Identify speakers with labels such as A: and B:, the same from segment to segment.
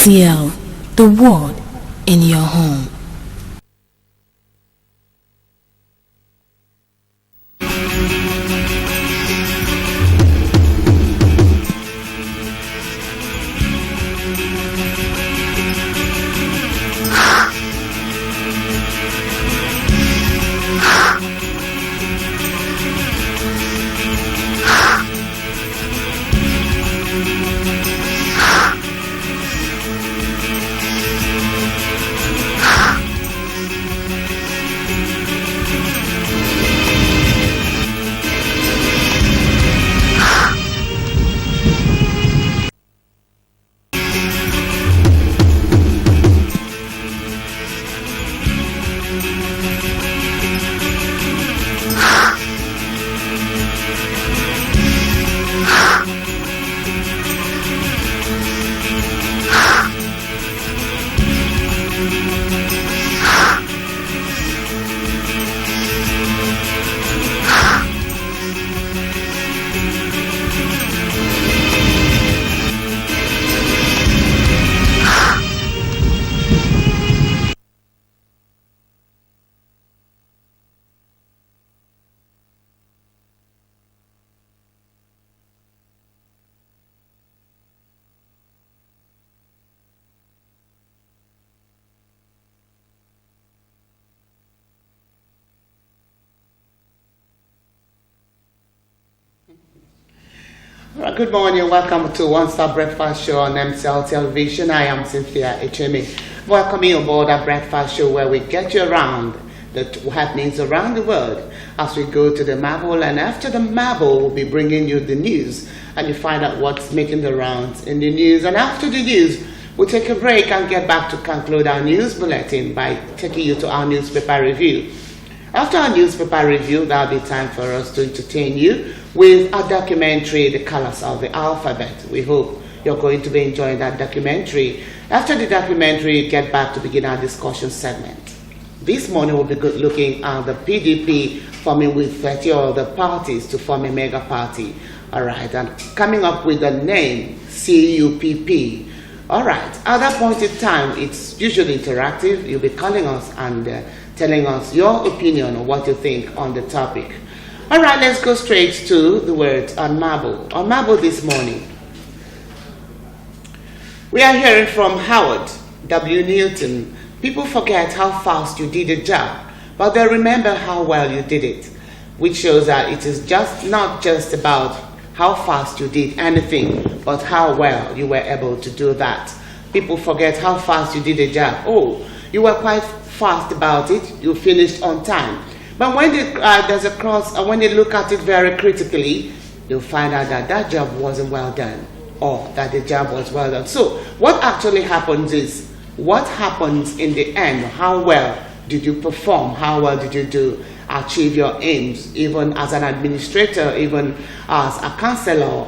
A: ACL, the word in your home.
B: Good morning, welcome to One Star Breakfast Show on MCL Television. I am Cynthia Echemi. Welcome you aboard our breakfast show where we get you around the happenings around the world as we go to the marble, and after the marble we'll be bringing you the news and you find out what's making the rounds in the news, and after the news we'll take a break and get back to conclude our news bulletin by taking you to our newspaper review. After our newspaper review, there'll be time for us to entertain you with a documentary, The Colors of the Alphabet. We hope you're going to be enjoying that documentary. After the documentary, get back to begin our discussion segment. This morning we'll be looking at the PDP forming with 30 other parties to form a mega party. All right, and coming up with the name CUPP. All right, at that point in time, it's usually interactive. You'll be calling us and telling us your opinion on what you think on the topic. All right, let's go straight to the words on marble. On marble this morning, we are hearing from Howard W. Newton. People forget how fast you did a job, but they remember how well you did it, which shows that it is not just about how fast you did anything, but how well you were able to do that. People forget how fast you did a job. Oh, you were quite fast about it, you finished on time. But when there's a cross, when they look at it very critically, you'll find out that that job wasn't well done, or that the job was well done. So what actually happens is, what happens in the end? How well did you perform? How well did you achieve your aims, even as an administrator, even as a counselor,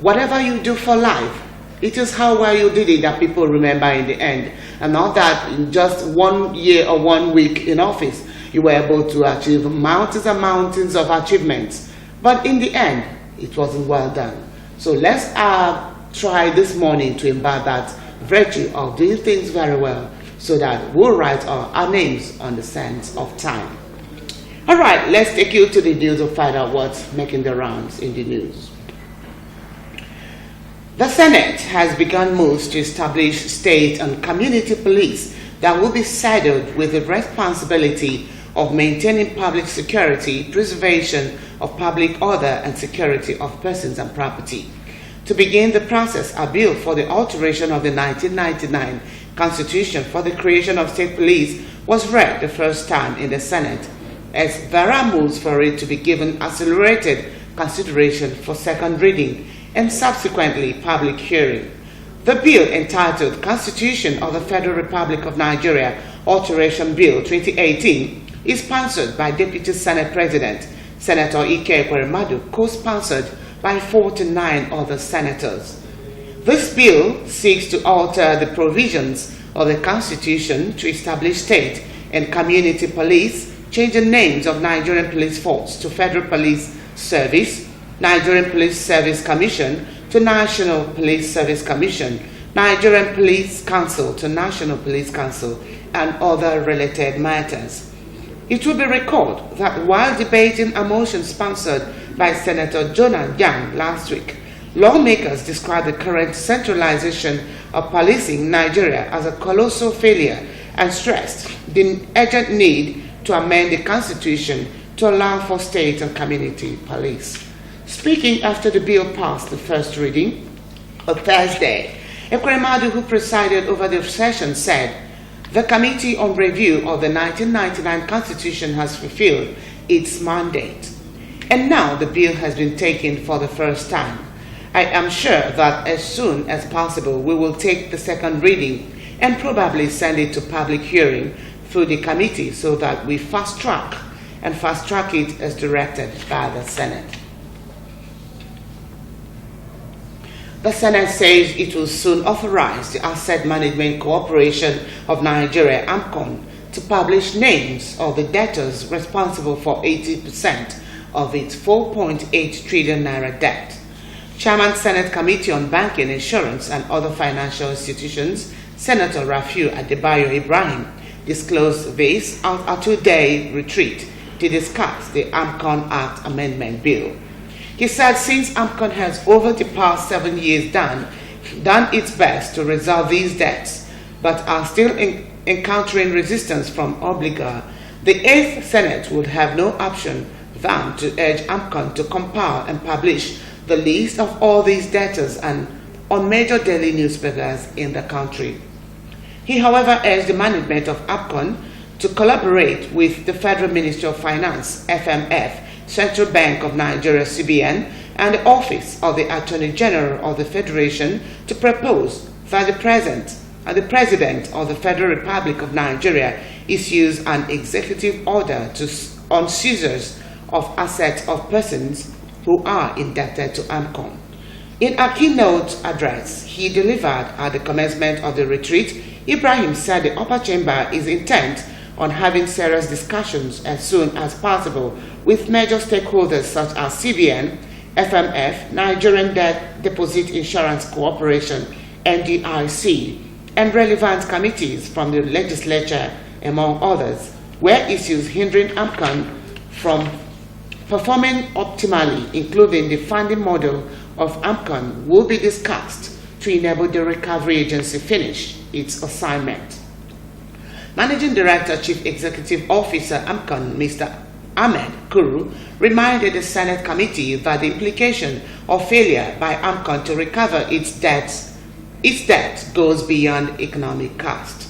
B: whatever you do for life? It is how well you did it that people remember in the end, and not that in just 1 year or 1 week in office you were able to achieve mountains and mountains of achievements, but in the end it wasn't well done. So let's try this morning to embed that virtue of doing things very well, so that we'll write our names on the sands of time. All right, let's take you to the news to find out what's making the rounds in the news. The Senate has begun moves to establish state and community police that will be saddled with the responsibility of maintaining public security, preservation of public order, and security of persons and property. To begin the process, a bill for the alteration of the 1999 Constitution for the creation of state police was read the first time in the Senate, as Vera moves for it to be given accelerated consideration for second reading and subsequently public hearing. The bill, entitled Constitution of the Federal Republic of Nigeria Alteration Bill 2018, is sponsored by Deputy Senate President Senator Ike Ekweremadu, co-sponsored by 49 other senators. This bill seeks to alter the provisions of the Constitution to establish state and community police, change the names of Nigerian Police Force to Federal Police Service, Nigerian Police Service Commission to National Police Service Commission, Nigerian Police Council to National Police Council, and other related matters. It will be recalled that while debating a motion sponsored by Senator Jonah Yang last week, lawmakers described the current centralization of policing in Nigeria as a colossal failure and stressed the urgent need to amend the constitution to allow for state and community police. Speaking after the bill passed the first reading on Thursday, Ekweremadu, who presided over the session, said, "The Committee on Review of the 1999 Constitution has fulfilled its mandate, and now the bill has been taken for the first time. I am sure that as soon as possible we will take the second reading and probably send it to public hearing through the committee so that we fast track it as directed by the Senate." The Senate says it will soon authorize the Asset Management Corporation of Nigeria, AMCON, to publish names of the debtors responsible for 80% of its 4.8 trillion naira debt. Chairman Senate Committee on Banking, Insurance and Other Financial Institutions, Senator Rafiu Adebayo Ibrahim, disclosed this at a two-day retreat to discuss the AMCON Act Amendment Bill. He said since AMCON has over the past 7 years done its best to resolve these debts, but are still encountering resistance from obligor, the 8th Senate would have no option than to urge AMCON to compile and publish the list of all these debtors and on major daily newspapers in the country. He, however, urged the management of AMCON to collaborate with the Federal Ministry of Finance, FMF, Central Bank of Nigeria, CBN, and the Office of the Attorney General of the Federation to propose that the President of the Federal Republic of Nigeria issues an executive order on seizures of assets of persons who are indebted to AMCON. In a keynote address he delivered at the commencement of the retreat, Ibrahim said the upper chamber is intent on having serious discussions as soon as possible with major stakeholders such as CBN, FMF, Nigerian Deposit Insurance Corporation, NDIC, and relevant committees from the legislature, among others, where issues hindering AMCON from performing optimally, including the funding model of AMCON, will be discussed to enable the recovery agency finish its assignment. Managing Director, Chief Executive Officer, AMCON, Mr. Ahmed Kuru, reminded the Senate committee that the implication of failure by AMCON to recover its debt goes beyond economic cost.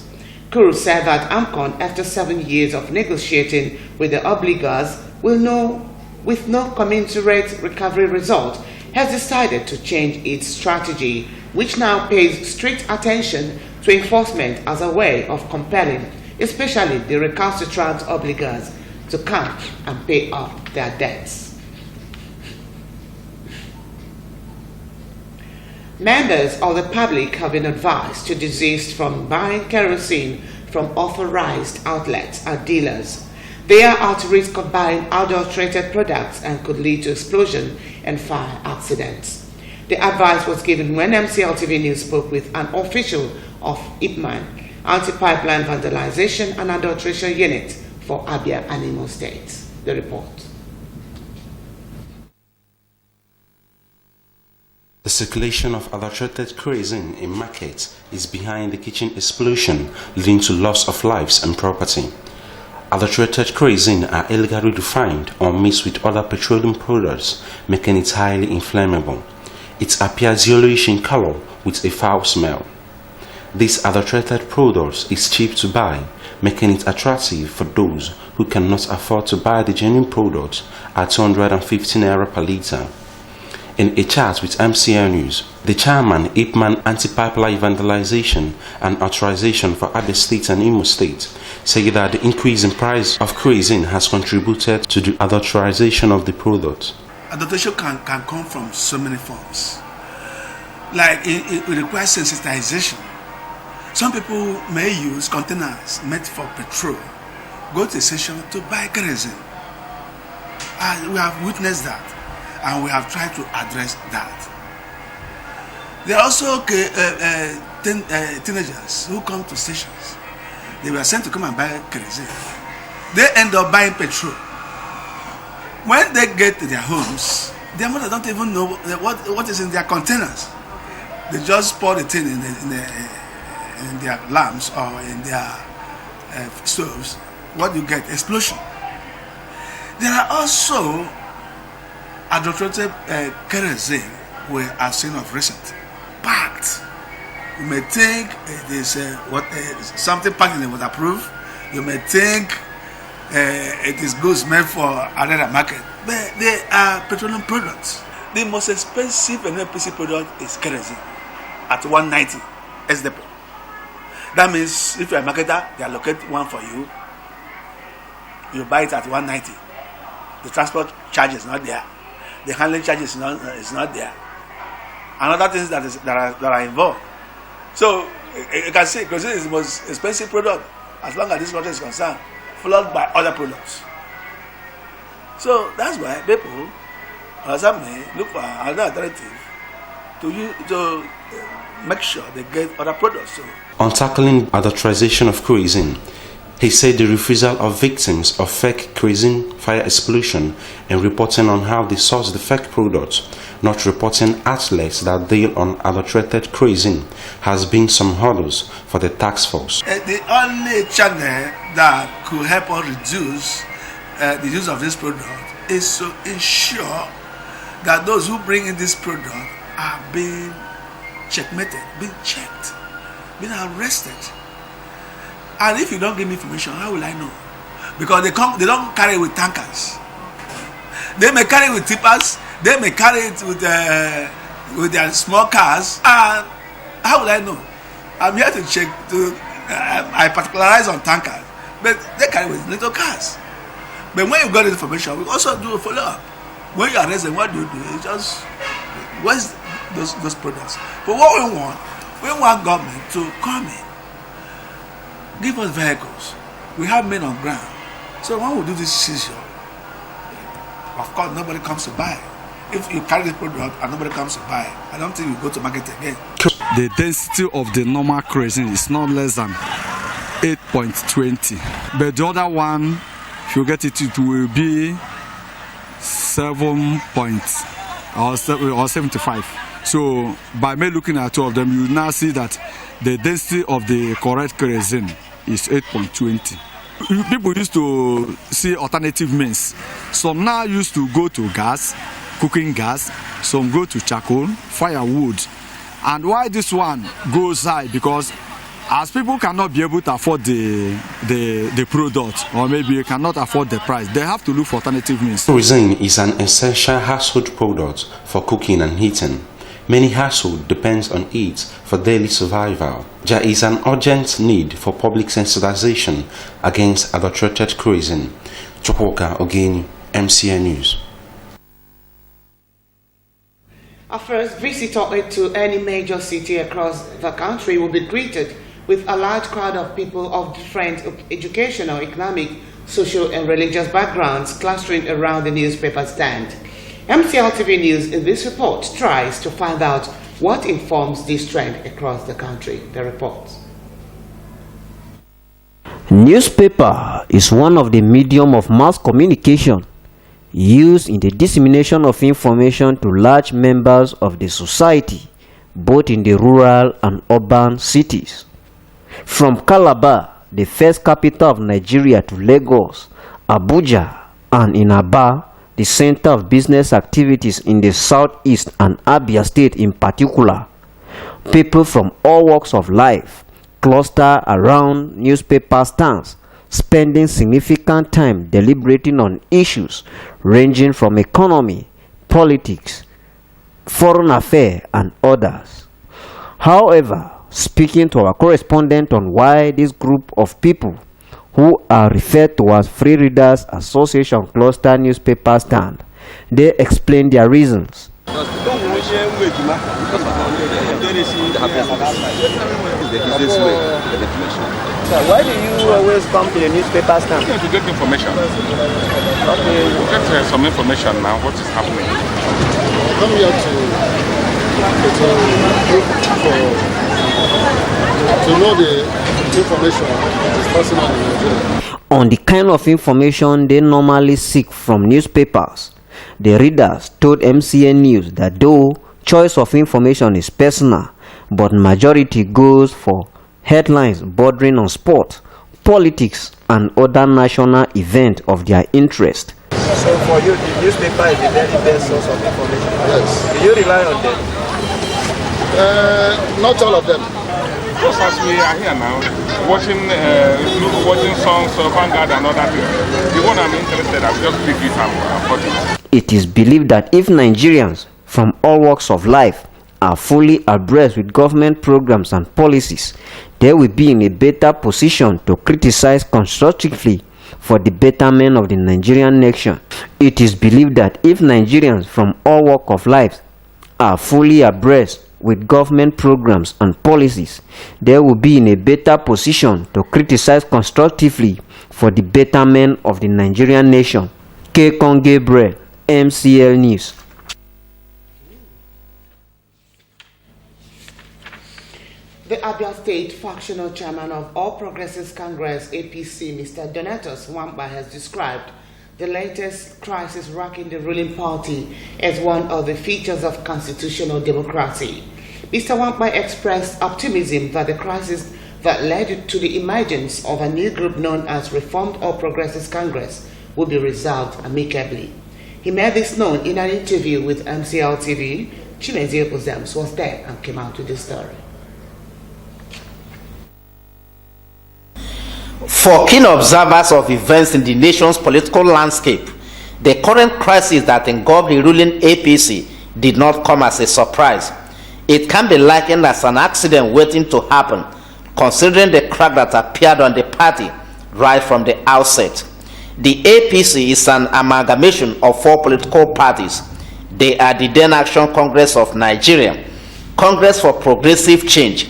B: Kuru said that AMCON, after 7 years of negotiating with the obligors, with no commensurate recovery result, has decided to change its strategy, which now pays strict attention to enforcement as a way of compelling, especially the recalcitrant obligors, to come and pay off their debts. Members of the public have been advised to desist from buying kerosene from authorized outlets or dealers. They are at risk of buying adulterated products and could lead to explosion and fire accidents. The advice was given when MCLTV News spoke with an official of IPMAN, Anti-Pipeline Vandalization and Adulteration Unit for Abia and Imo States. The report.
C: The circulation of adulterated kerosene in markets is behind the kitchen explosion, leading to loss of lives and property. Adulterated kerosene are illegally refined or mixed with other petroleum products, making it highly inflammable. It appears yellowish in color with a foul smell. This adulterated product is cheap to buy, making it attractive for those who cannot afford to buy the genuine product at 250 naira per litre. In a chat with MCL News, the chairman, IPMAN Anti-Pipeline Vandalization and Authorization for Abia State and Imo State, said that the increase in price of kerosene has contributed to the adulteration of the product.
D: Adulteration can come from so many forms. Like it requires sensitization. Some people may use containers made for petrol, go to the station to buy kerosene. We have witnessed that. And we have tried to address that. There are also teenagers who come to stations. They were sent to come and buy kerosene. They end up buying petrol. When they get to their homes, their mother don't even know what is in their containers. They just pour the thing in their lamps or in their stoves. What do you get? Explosion. There are also adulterated kerosene we are seeing of recent. Packed. You may think it is something packed in the waterproof. You may think it is goods made for another market. But they are petroleum products. The most expensive NPC product is kerosene at 190 SDP. That means if you are a marketer, they allocate one for you. You buy it at 190. The transport charge is not there. The handling charge is not there. And other things that are involved. So you can see kerosene is the most expensive product as long as this country is concerned, followed by other products. So that's why people, look for another alternative to make sure they get other products. So,
C: on tackling adulterization of kerosene, he said the refusal of victims of fake kerosene fire explosion and reporting on how they source the fake products, not reporting outlets that deal on adulterated kerosene, has been some hurdles for the task force.
D: The only channel that could help us reduce the use of this product is to ensure that those who bring in this product are being checkmated, being checked, being arrested. And if you don't give me information, how will I know? Because they don't carry it with tankers. They may carry it with tippers. They may carry it with their small cars. And how will I know? I'm here to check. I particularize on tankers, but they carry with little cars. But when you got the information, we also do a follow-up. When you arrest them, what do? You just where's those products? But what we want government to come in. Give us vehicles. We have men on ground. So when we do this seizure, of course nobody comes to buy. If you carry this product and nobody comes to buy, I don't think you go to market again.
E: The density of the normal kerosene is not less than 8.20. But the other one, if you get it, it will be 75. So by me looking at two of them, you now see that the density of the correct kerosene is 8.20. People used to see alternative means. Some now used to go to gas, cooking gas. Some go to charcoal, firewood. And why this one goes high? Because as people cannot be able to afford the product, or maybe cannot afford the price, they have to look for alternative means.
C: Kerosene is an essential household product for cooking and heating. Many households depend on it for daily survival. There is an urgent need for public sensitization against adulterated kerosene. Chukwuka Ogeni, MCN News.
B: Our first visitor to any major city across the country will be greeted with a large crowd of people of different educational, economic, social and religious backgrounds clustering around the newspaper stand. MCL TV News in this report tries to find out what informs this trend across the country. The report.
F: Newspaper is one of the medium of mass communication used in the dissemination of information to large members of the society, both in the rural and urban cities. From Calabar, the first capital of Nigeria, to Lagos, Abuja, and in Abia, the center of business activities in the southeast and Abia state in particular, people from all walks of life cluster around newspaper stands, spending significant time deliberating on issues ranging from economy, politics, foreign affairs, and others. However, speaking to our correspondent on why this group of people, who are referred to as Free Readers Association cluster newspaper stand, they explain their reasons.
G: Why do you always come to the newspaper stand?
H: To get information.
G: Okay.
H: Get some information now, what is happening.
I: Come here to look for to know the information that is passing on in Nigeria.
F: On the kind of information they normally seek from newspapers, the readers told MCN News that though choice of information is personal, but majority goes for headlines bordering on sport, politics, and other national events of their interest.
G: So for you, the newspaper is the very best source of information?
I: Yes.
G: Do you rely on them?
I: Not all of them.
H: Just as we are here now, watching songs of Vanguard and other things, the one I'm interested in, I'll just click it and watch it.
F: It is believed that if Nigerians from all walks of life are fully abreast with government programs and policies, they will be in a better position to criticize constructively for the betterment of the Nigerian nation. It is believed that if Nigerians from all walks of life are fully abreast with government programs and policies, they will be in a better position to criticize constructively for the betterment of the Nigerian nation. K. Gabriel, MCL News.
B: The Abia State Factional Chairman of All Progressives Congress, APC, Mr. Donatus Wamba, has described the latest crisis rocking the ruling party as one of the features of constitutional democracy. Mr. Wamba expressed optimism that the crisis that led to the emergence of a new group known as Reformed All Progressives Congress will be resolved amicably. He made this known in an interview with MCL TV. Chimezie Ozems was there and came out with this story.
J: For keen observers of events in the nation's political landscape, the current crisis that engulfed the ruling APC did not come as a surprise. It can be likened as an accident waiting to happen, considering the crack that appeared on the party right from the outset. The APC is an amalgamation of 4 political parties. They are the then Action Congress of Nigeria, Congress for Progressive Change,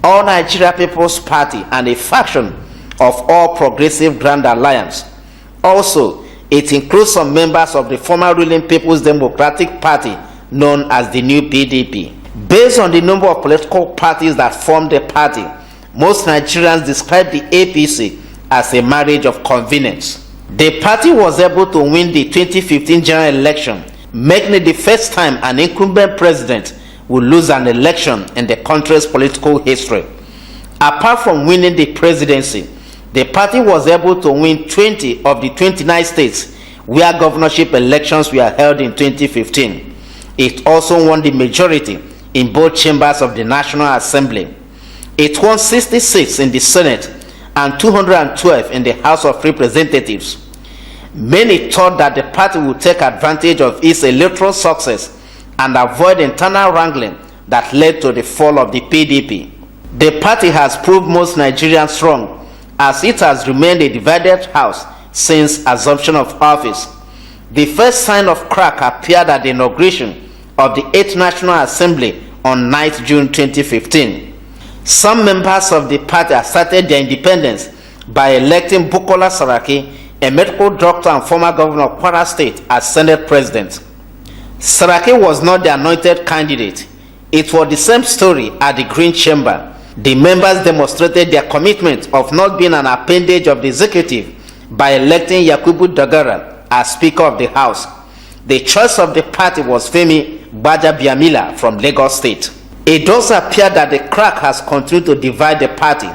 J: All Nigeria People's Party, and a faction of All Progressive Grand Alliance. Also, it includes some members of the former ruling People's Democratic Party known as the New PDP. Based on the number of political parties that form the party, most Nigerians describe the APC as a marriage of convenience. The party was able to win the 2015 general election, making it the first time an incumbent president will lose an election in the country's political history. Apart from winning the presidency, the party was able to win 20 of the 29 states where governorship elections were held in 2015. It also won the majority in both chambers of the National Assembly. It won 66 in the Senate and 212 in the House of Representatives. Many thought that the party would take advantage of its electoral success and avoid internal wrangling that led to the fall of the PDP. The party has proved most Nigerians wrong, as it has remained a divided house since assumption of office. The first sign of crack appeared at the inauguration of the 8th National Assembly on 9th June 2015. Some members of the party asserted their independence by electing Bukola Saraki, a medical doctor and former governor of Kwara State, as Senate President. Saraki was not the anointed candidate. It was the same story at the Green Chamber. The members demonstrated their commitment of not being an appendage of the executive by electing Yakubu Dagara as Speaker of the House. The choice of the party was Femi Gbajabiamila from Lagos State. It does appear that the crack has continued to divide the party.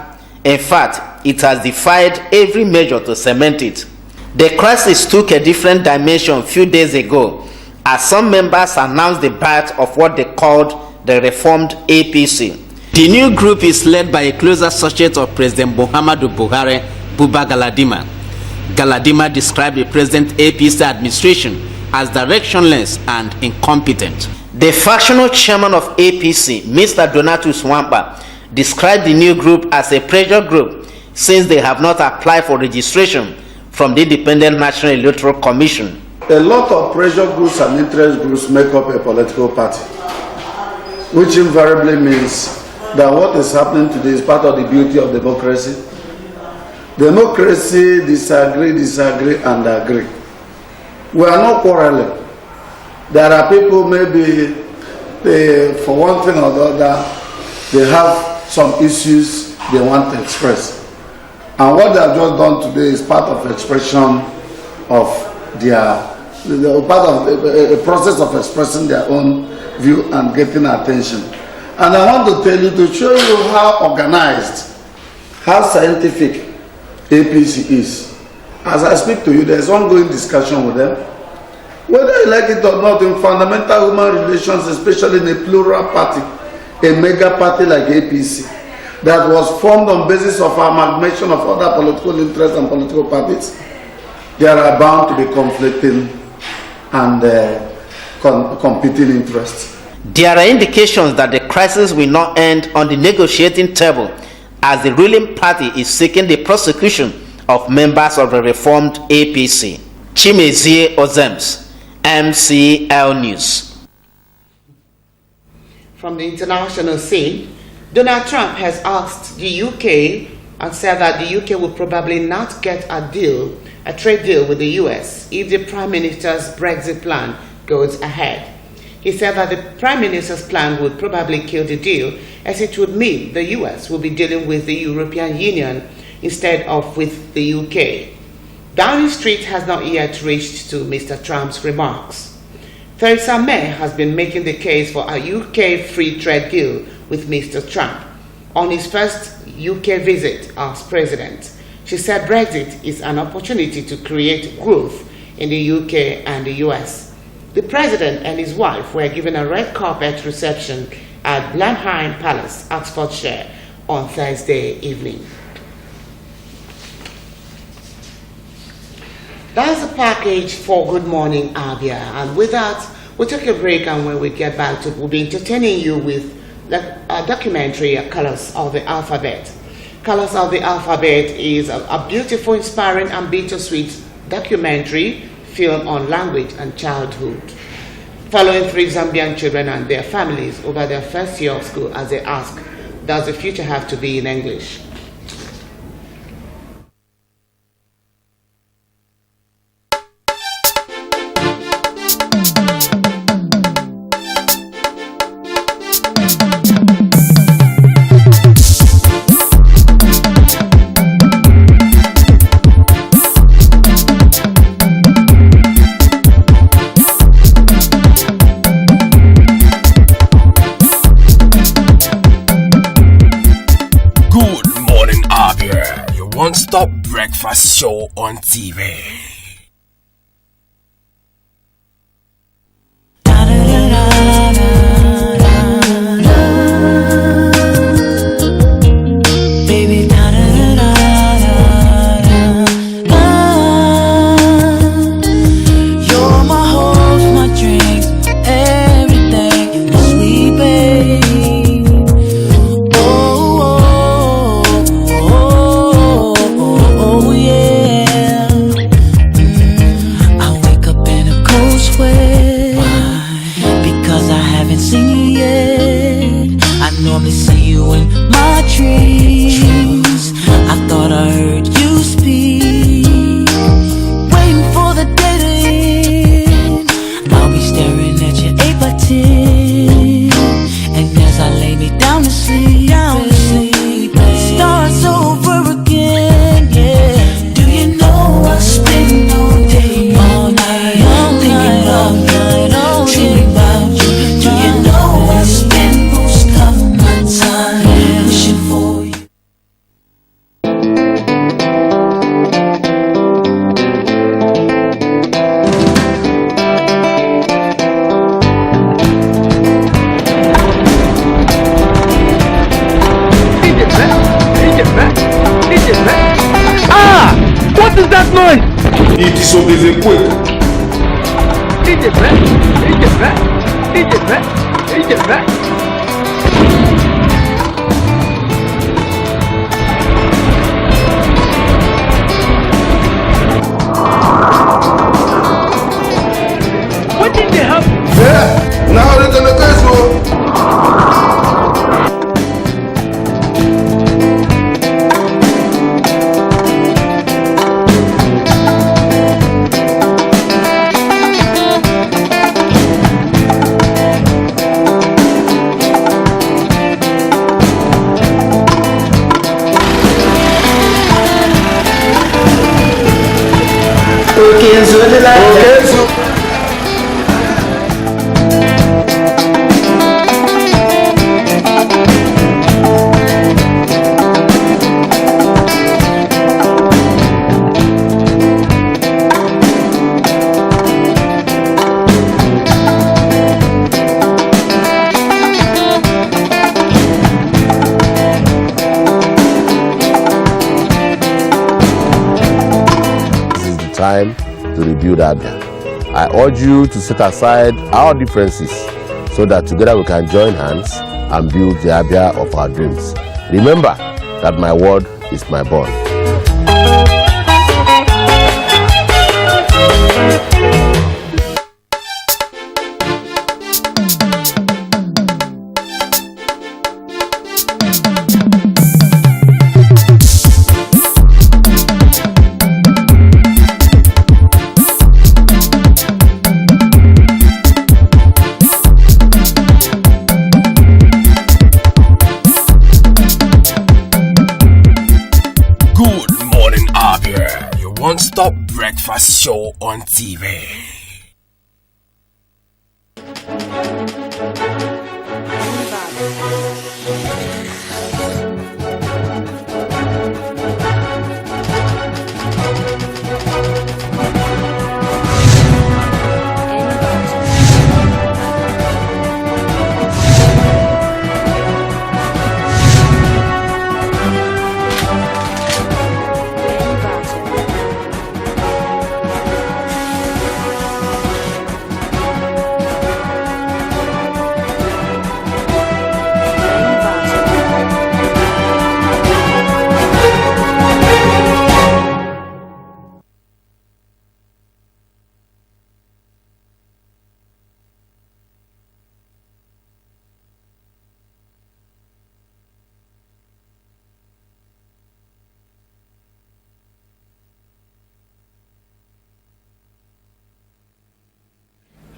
J: In fact, it has defied every measure to cement it. The crisis took a different dimension a few days ago as some members announced the birth of what they called the Reformed APC. The new group is led by a close associate of President Muhammadu Buhari, Buba Galadima. Galadima described the present APC administration as directionless and incompetent. The factional chairman of APC, Mr. Donatus Wamba, described the new group as a pressure group since they have not applied for registration from the Independent National Electoral Commission.
I: A lot of pressure groups and interest groups make up a political party, which invariably means that what is happening today is part of the beauty of democracy. Democracy, disagree, and agree. We are not quarreling. There are people, maybe, for one thing or the other, they have some issues they want to express. And what they have just done today is part of expression of part of a process of expressing their own view and getting attention. And I want to tell you, to show you how organized, how scientific APC is. As I speak to you, there's ongoing discussion with them. Whether you like it or not, in fundamental human relations, especially in a plural party, a mega party like APC, that was formed on basis of amalgamation of other political interests and political parties, there are bound to be conflicting and competing interests.
J: There are indications that the crisis will not end on the negotiating table, as the ruling party is seeking the prosecution of members of the reformed APC. Chimezie Ozems, MCL News.
B: From the international scene, Donald Trump has asked the UK and said that the UK will probably not get a trade deal with the US if the Prime Minister's Brexit plan goes ahead. He said that the Prime Minister's plan would probably kill the deal, as it would mean the US will be dealing with the European Union instead of with the UK. Downing Street has not yet reached to Mr. Trump's remarks. Theresa May has been making the case for a UK free trade deal with Mr. Trump. On his first UK visit as president, she said Brexit is an opportunity to create growth in the UK and the US. The president and his wife were given a red carpet reception at Blenheim Palace, Oxfordshire, on Thursday evening. That's the package for Good Morning, Abia. And with that, we'll take a break, and when we get back to it, we'll be entertaining you with a documentary, Colors of the Alphabet. Colors of the Alphabet is a beautiful, inspiring, and bittersweet documentary film on language and childhood, following 3 Zambian children and their families over their first year of school as they ask, does the future have to be in English?
K: One-stop breakfast show on TV.
L: Time to rebuild Abia. I urge you to set aside our differences so that together we can join hands and build the Abia of our dreams. Remember that my word is my bond.
K: Good morning, Abia, your one-stop breakfast show on TV.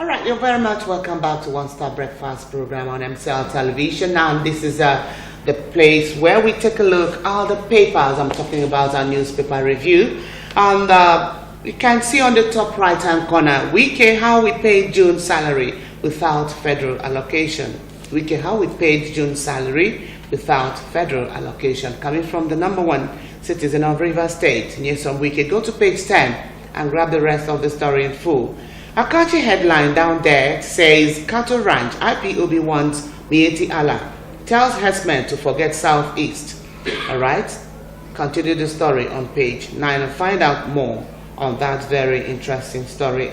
B: All right, you're very much welcome back to One Star Breakfast program on MCL Television. Now, this is the place where we take a look at all the papers. I'm talking about our newspaper review. And you can see on the top right-hand corner, Wike, how we paid June salary without federal allocation. Wike, how we paid June salary without federal allocation. Coming from the #1 citizen of Rivers State, Nyesom Wike. Go to page 10 and grab the rest of the story in full. A catchy headline down there says, Cattle Ranch, IPOB wants Mieti Allah, tells herdsmen to forget Southeast. Alright, continue the story on page 9 and find out more on that very interesting story.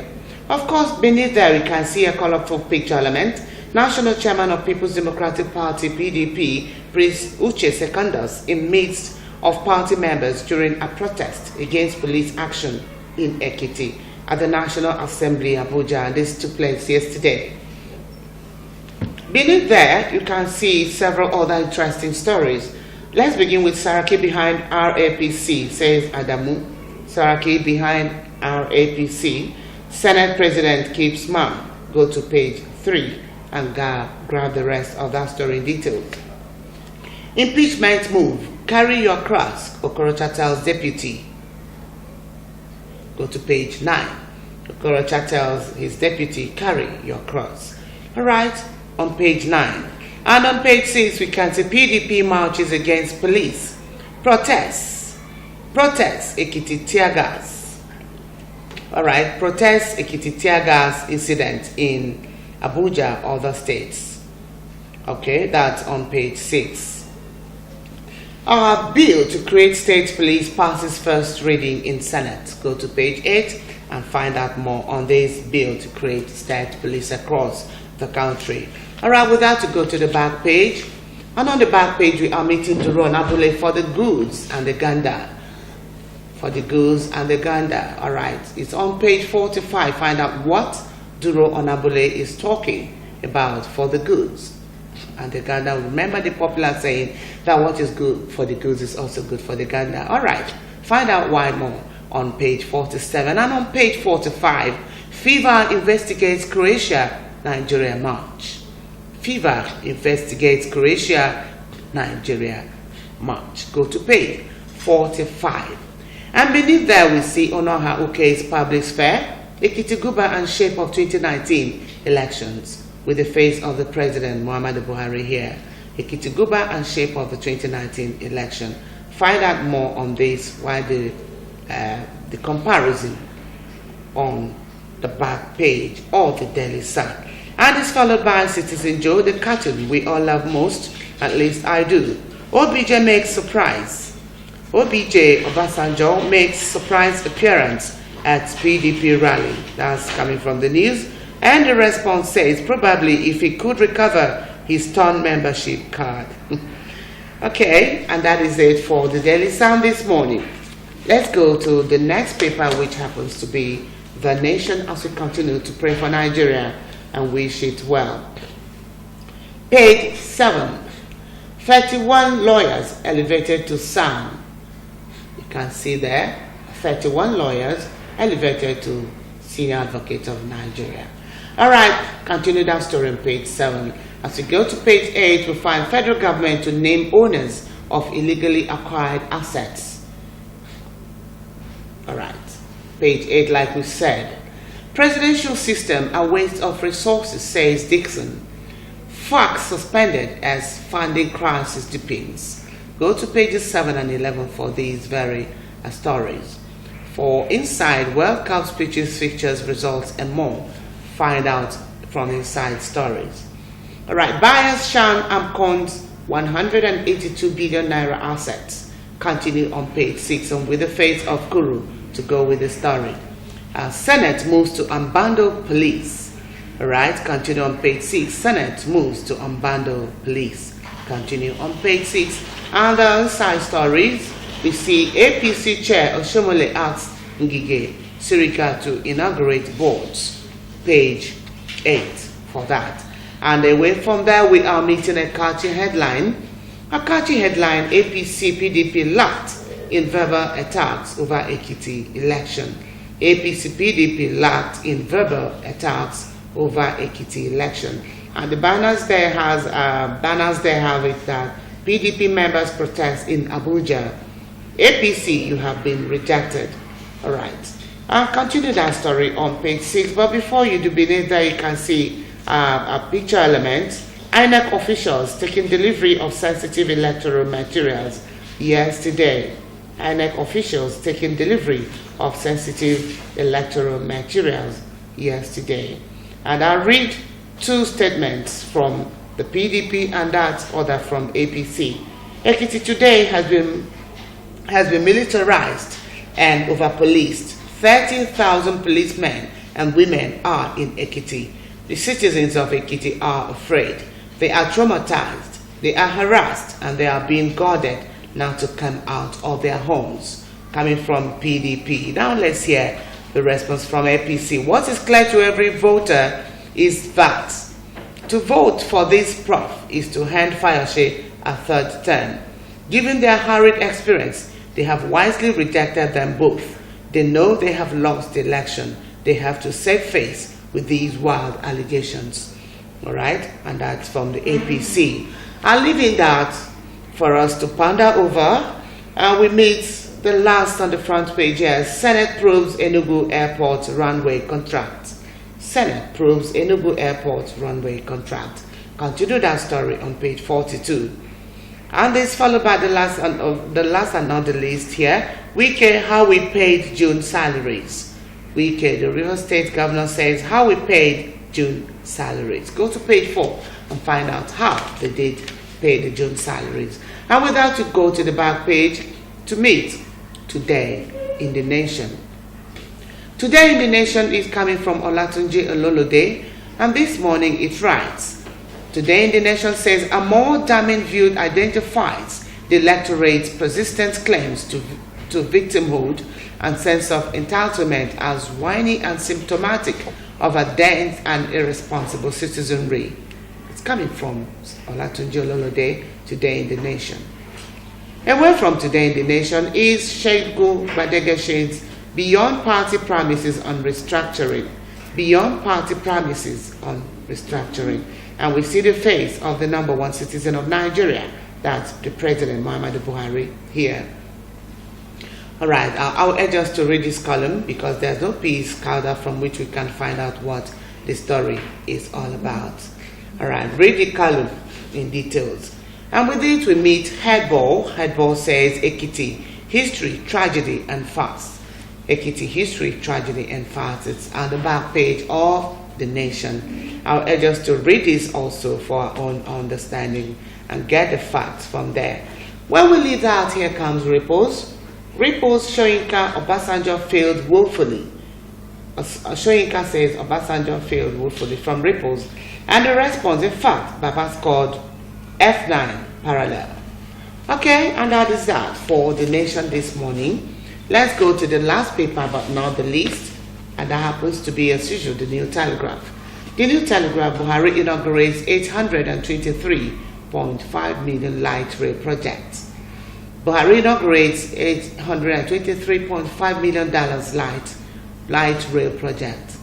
B: Of course, beneath there you can see a colorful picture element. National Chairman of People's Democratic Party, PDP, Prince Uche Secondus, in midst of party members during a protest against police action in Ekiti at the National Assembly, Abuja, and this took place yesterday. Beneath there, you can see several other interesting stories. Let's begin with Saraki behind RAPC, says Adamu. Saraki behind RAPC. Senate President keeps mum. Go to page 3 and grab the rest of that story in detail. Impeachment move. Carry your cross, Okorocha tells deputy. Go to page 9. Okorocha tells his deputy, carry your cross. All right, on page 9. And on page 6, we can see PDP marches against police. Protests, Ekiti tear gas. All right, protests, Ekiti tear gas incident in Abuja, other states. Okay, that's on page 6. Our bill to create state police passes first reading in Senate. Go to page 8 and find out more on this bill to create state police across the country. All right, with that, to go to the back page. And on the back page, we are meeting Duro Nabule for the goods and the ganda. For the goods and the ganda. All right, it's on page 45. Find out what Duro Onabule is talking about for the goods and the ganda. Remember the popular saying that what is good for the goods is also good for the ganda. All right, find out why more on page 47. And on page 45, FIVA investigates Croatia-Nigeria march. FIVA investigates Croatia-Nigeria march. Go to page 45. And beneath there we see Onoha Uke's public fair. Ekiti Guba and shape of 2019 elections with the face of the President Muhammadu Buhari here. Ekiti Guba and shape of the 2019 election. Find out more on this while the comparison on the back page of the Daily Sun. And it's followed by Citizen Joe, the cartoon we all love most, at least I do. OBJ makes surprise. OBJ Obasanjo makes surprise appearance at PDP rally. That's coming from the news. And the response says probably if he could recover his torn membership card. Okay, and that is it for the Daily Sun this morning. Let's go to the next paper, which happens to be The Nation, as we continue to pray for Nigeria and wish it well. Page 7. 31 lawyers elevated to SAN. You can see there, 31 lawyers elevated to Senior Advocate of Nigeria. All right, continue that story on page 7. As we go to page 8, we find federal government to name owners of illegally acquired assets. All right, page 8, like we said. Presidential system a waste of resources, says Dixon. FARC suspended as funding crisis deepens. Go to pages 7 and 11 for these very stories. For inside, World Cup speeches, fixtures, results, and more. Find out from inside stories. All right, buyers shun AMCON's 182 billion naira assets. Continue on page 6 and with the face of Kuru to go with the story. Senate moves to unbundle police. All right, continue on page 6. Senate moves to unbundle police. Continue on page 6. And the side stories, we see APC Chair Oshomole asks Ngige Sirika to inaugurate boards. Page 8 for that. And away from there, we are meeting a catchy headline. A catchy headline, APC PDP locked in verbal attacks over Ekiti election. APC PDP locked in verbal attacks over Ekiti election. And the banners there have it that PDP members protest in Abuja. APC, you have been rejected. All right. I'll continue that story on page 6. But before you do, beneath there you can see a picture element. INEC officials taking delivery of sensitive electoral materials yesterday. INEC officials taking delivery of sensitive electoral materials yesterday. And I'll read two statements from the PDP and that other from APC. Ekiti today has been militarized and over-policed. 30,000 policemen and women are in Ekiti. The citizens of Ekiti are afraid. They are traumatized. They are harassed and they are being guarded now to come out of their homes. Coming from PDP. Now let's hear the response from APC. What is clear to every voter is that to vote for this prof is to hand Fayose a third term. Given their harried experience, they have wisely rejected them both. They know they have lost the election. They have to save face with these wild allegations. All right, and that's from the APC. I'm leaving that for us to ponder over. And we meet the last on the front page here. Senate proves Enugu Airport runway contract. Senate proves Enugu Airport runway contract. Continue that story on page 42. And this followed by the last and not the least here. Wike, how we paid June salaries. Wike, the River State governor, says how we paid June salaries. Go to page 4 and find out how they did pay the June salaries. And with that, to go to the back page to meet Today in the Nation. Today in the Nation is coming from Olatunji Ololode, and this morning it writes, Today in the Nation says a more damning view identifies the electorate's persistent claims to victimhood and sense of entitlement as whiny and symptomatic of a dense and irresponsible citizenry. It's coming from Olatunji Ololode, Today in the Nation. Away from Today in the Nation is Shegu Badegeshin's Beyond Party Promises on Restructuring. Beyond Party Promises on Restructuring. And we see the face of the number one citizen of Nigeria, that's the President Muhammadu Buhari here. All right, I'll urge us to read this column because there's no piece carved out from which we can find out what the story is all about. All right, read the column in details. And with it we meet Headball. Headball says Ekiti, history, tragedy and farce. Ekiti, history, tragedy and farce. It's on the back page of The Nation. I'll urge us to read this also for our own understanding and get the facts from there. When we leave that, here comes Ripples. Ripples, Soyinka Obasanjo failed woefully. Soyinka says Obasanjo failed woefully from Ripples. And the response, in fact, Baba scored F9 parallel. Okay, and that is that for The Nation this morning. Let's go to the last paper, but not the least. And that happens to be, as usual, the New Telegraph. The New Telegraph, Buhari inaugurates 823.5 million light rail projects. Buhari inaugurates $823.5 million light rail project.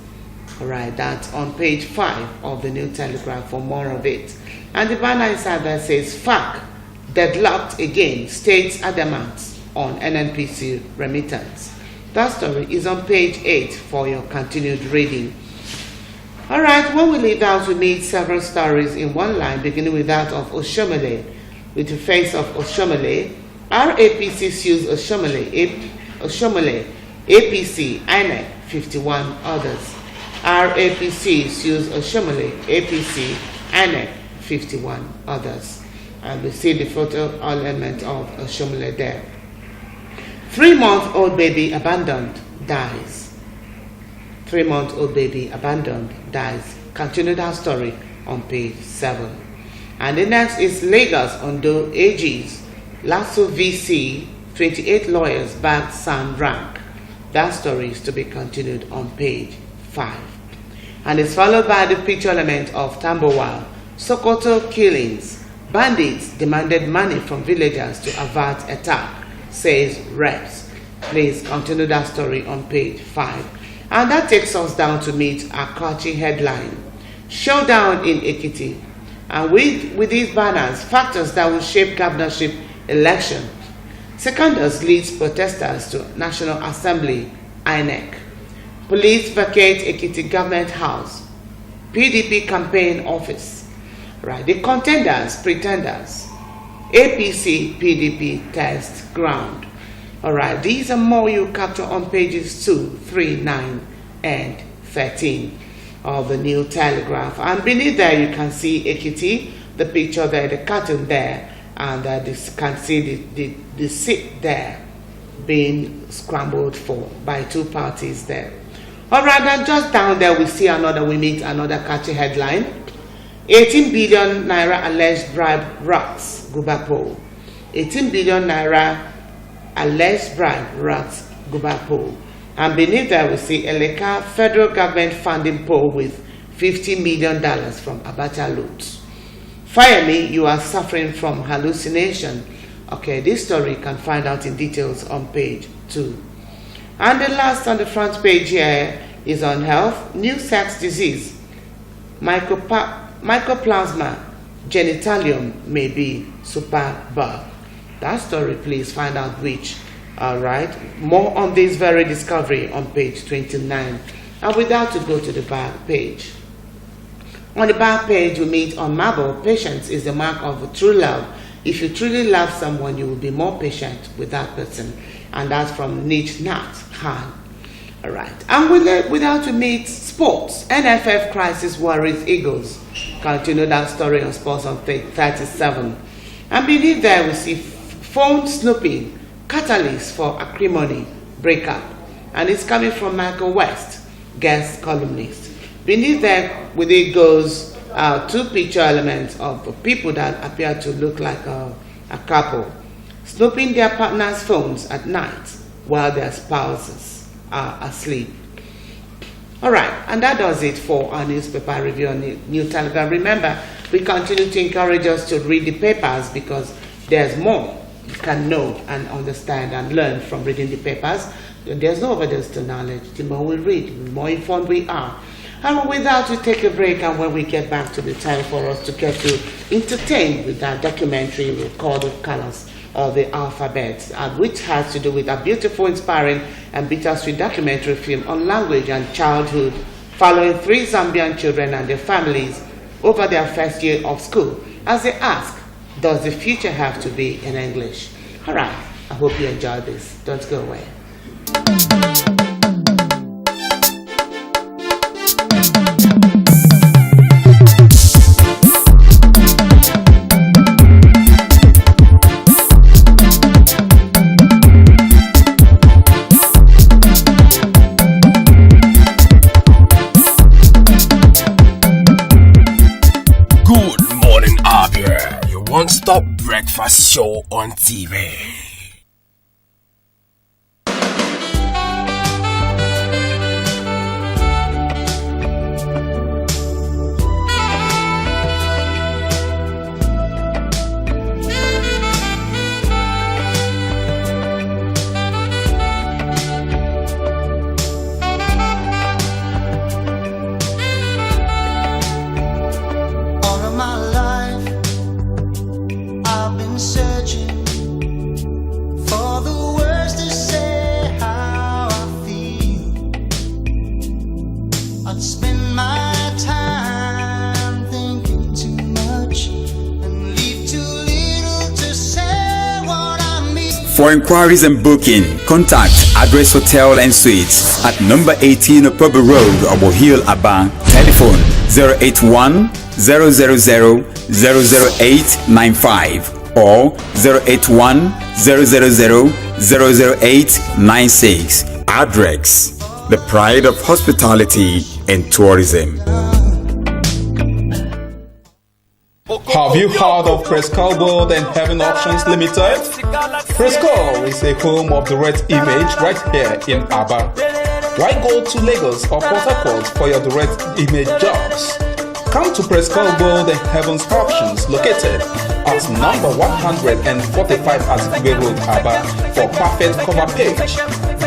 B: All right, that's on page 5 of the New Telegraph for more of it. And the banner inside there says, FAC deadlocked again, states adamant on NNPC remittance. That story is on page 8 for your continued reading. All right, when we leave out, we meet several stories in one line, beginning with that of Oshomole. With the face of Oshomole, RAPC sues Oshomole, APC, INEC, 51 others. RAPC sues Oshomole, APC, INEC, 51 others. And we see the photo element of Oshomole there. 3-month-old baby abandoned, dies. 3-month-old baby abandoned, dies. Continue that story on page 7. And the next is Lagos Ondo AGs. Lasso VC, 28 lawyers bagged San rank. That story is to be continued on page 5. And it's followed by the picture element of Tambowa. Sokoto killings. Bandits demanded money from villagers to avert attack, says reps. Please continue that story on page 5. And that takes us down to meet Akachi headline. Showdown in Ekiti. And with these banners, factors that will shape governorship election. Secondus leads protesters to National Assembly, INEC. Police vacate Ekiti Government House. PDP campaign office. Right, the contenders, pretenders. APC, PDP test ground. All right, these are more you capture on pages 2, 3, 9, and 13 of the New Telegraph. And beneath there you can see Ekiti, the picture there, the cartoon there, and you can see the seat there being scrambled for by two parties there. All right, and just down there we meet another catchy headline. 18 billion naira alleged bribe rocks Gubapo. 18 billion naira alleged bribe rocks Gubapo. And beneath there we see Eleka federal government funding poll with $50 million from Abacha loot. Fire me, you are suffering from hallucination. Okay, this story you can find out in details on page 2. And the last on the front page here is on health. New sex disease. Mycoplasma genitalium may be superbug. That story, please find out which. All right. More on this very discovery on page 29. And with that, to go to the back page. On the back page, we meet on marble. Patience is the mark of true love. If you truly love someone, you will be more patient with that person. And that's from Nietzsche Nat Khan. All right. And with that, we meet sports. NFF crisis worries Eagles. Continue that story on sports on page 37. And beneath there, we see phone snooping, catalyst for acrimony breakup. And it's coming from Michael West, guest columnist. Beneath there, with it goes two picture elements of people that appear to look like a couple, snooping their partners' phones at night while their spouses are asleep. All right, and that does it for our newspaper review on the New Telegraph. Remember, we continue to encourage us to read the papers because there's more you can know and understand and learn from reading the papers. There's no overdose to knowledge. The more we read, the more informed we are. And with that, we take a break, and when we get back to the time for us to get to entertain with that documentary we call The Colors of the alphabet, which has to do with a beautiful, inspiring, and bittersweet documentary film on language and childhood, following 3 Zambian children and their families over their first year of school, as they ask, does the future have to be in English? All right, I hope you enjoyed this. Don't go away.
K: Good morning, Abia. Your one-stop breakfast show on TV.
M: For inquiries and booking, contact Address Hotel and Suites at number 18 Upper Road, Obo Hill, Aba. Telephone 081 000 00895 or 081 000 00896. Address, the pride of hospitality and tourism.
N: Have you heard of Prescal World and Heaven Options Limited? Prescal is a home of direct image right here in Abia. Why go to Lagos or Port Harcourt for your direct image jobs? Come to Prescal World and Heaven's Options located at number 145 Atikwe Road, Abia for perfect cover page,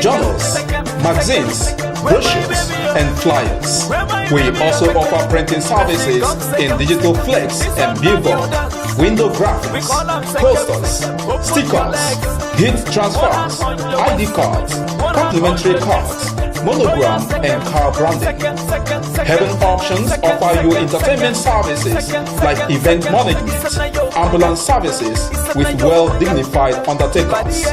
N: journals, magazines, brochures, and flyers. We also offer printing services in digital flex and billboard, window graphics, posters, stickers, heat transfers, ID cards, complimentary cards, monogram, and car branding. Heaven Options offer you entertainment services like event management, ambulance services with well-dignified undertakers.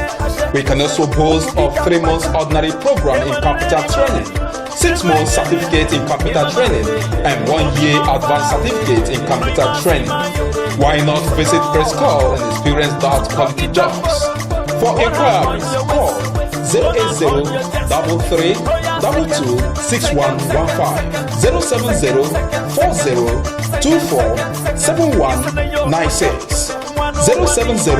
N: We can also boast of 3 months ordinary program in computer training, 6 months certificate in computer training, and 1 year advanced certificate in computer training. Why not visit Prescal and experience that quality jobs? For inquiries, call 080 33 22 6115 070 40 24 7196 070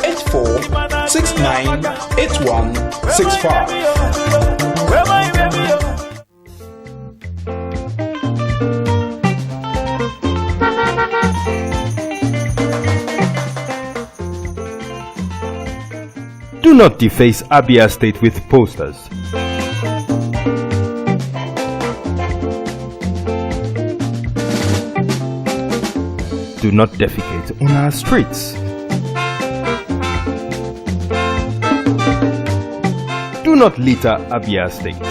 N: 84 69 8165.
O: Do not deface Abia State with posters. Do not defecate on our streets. Do not litter Abia State.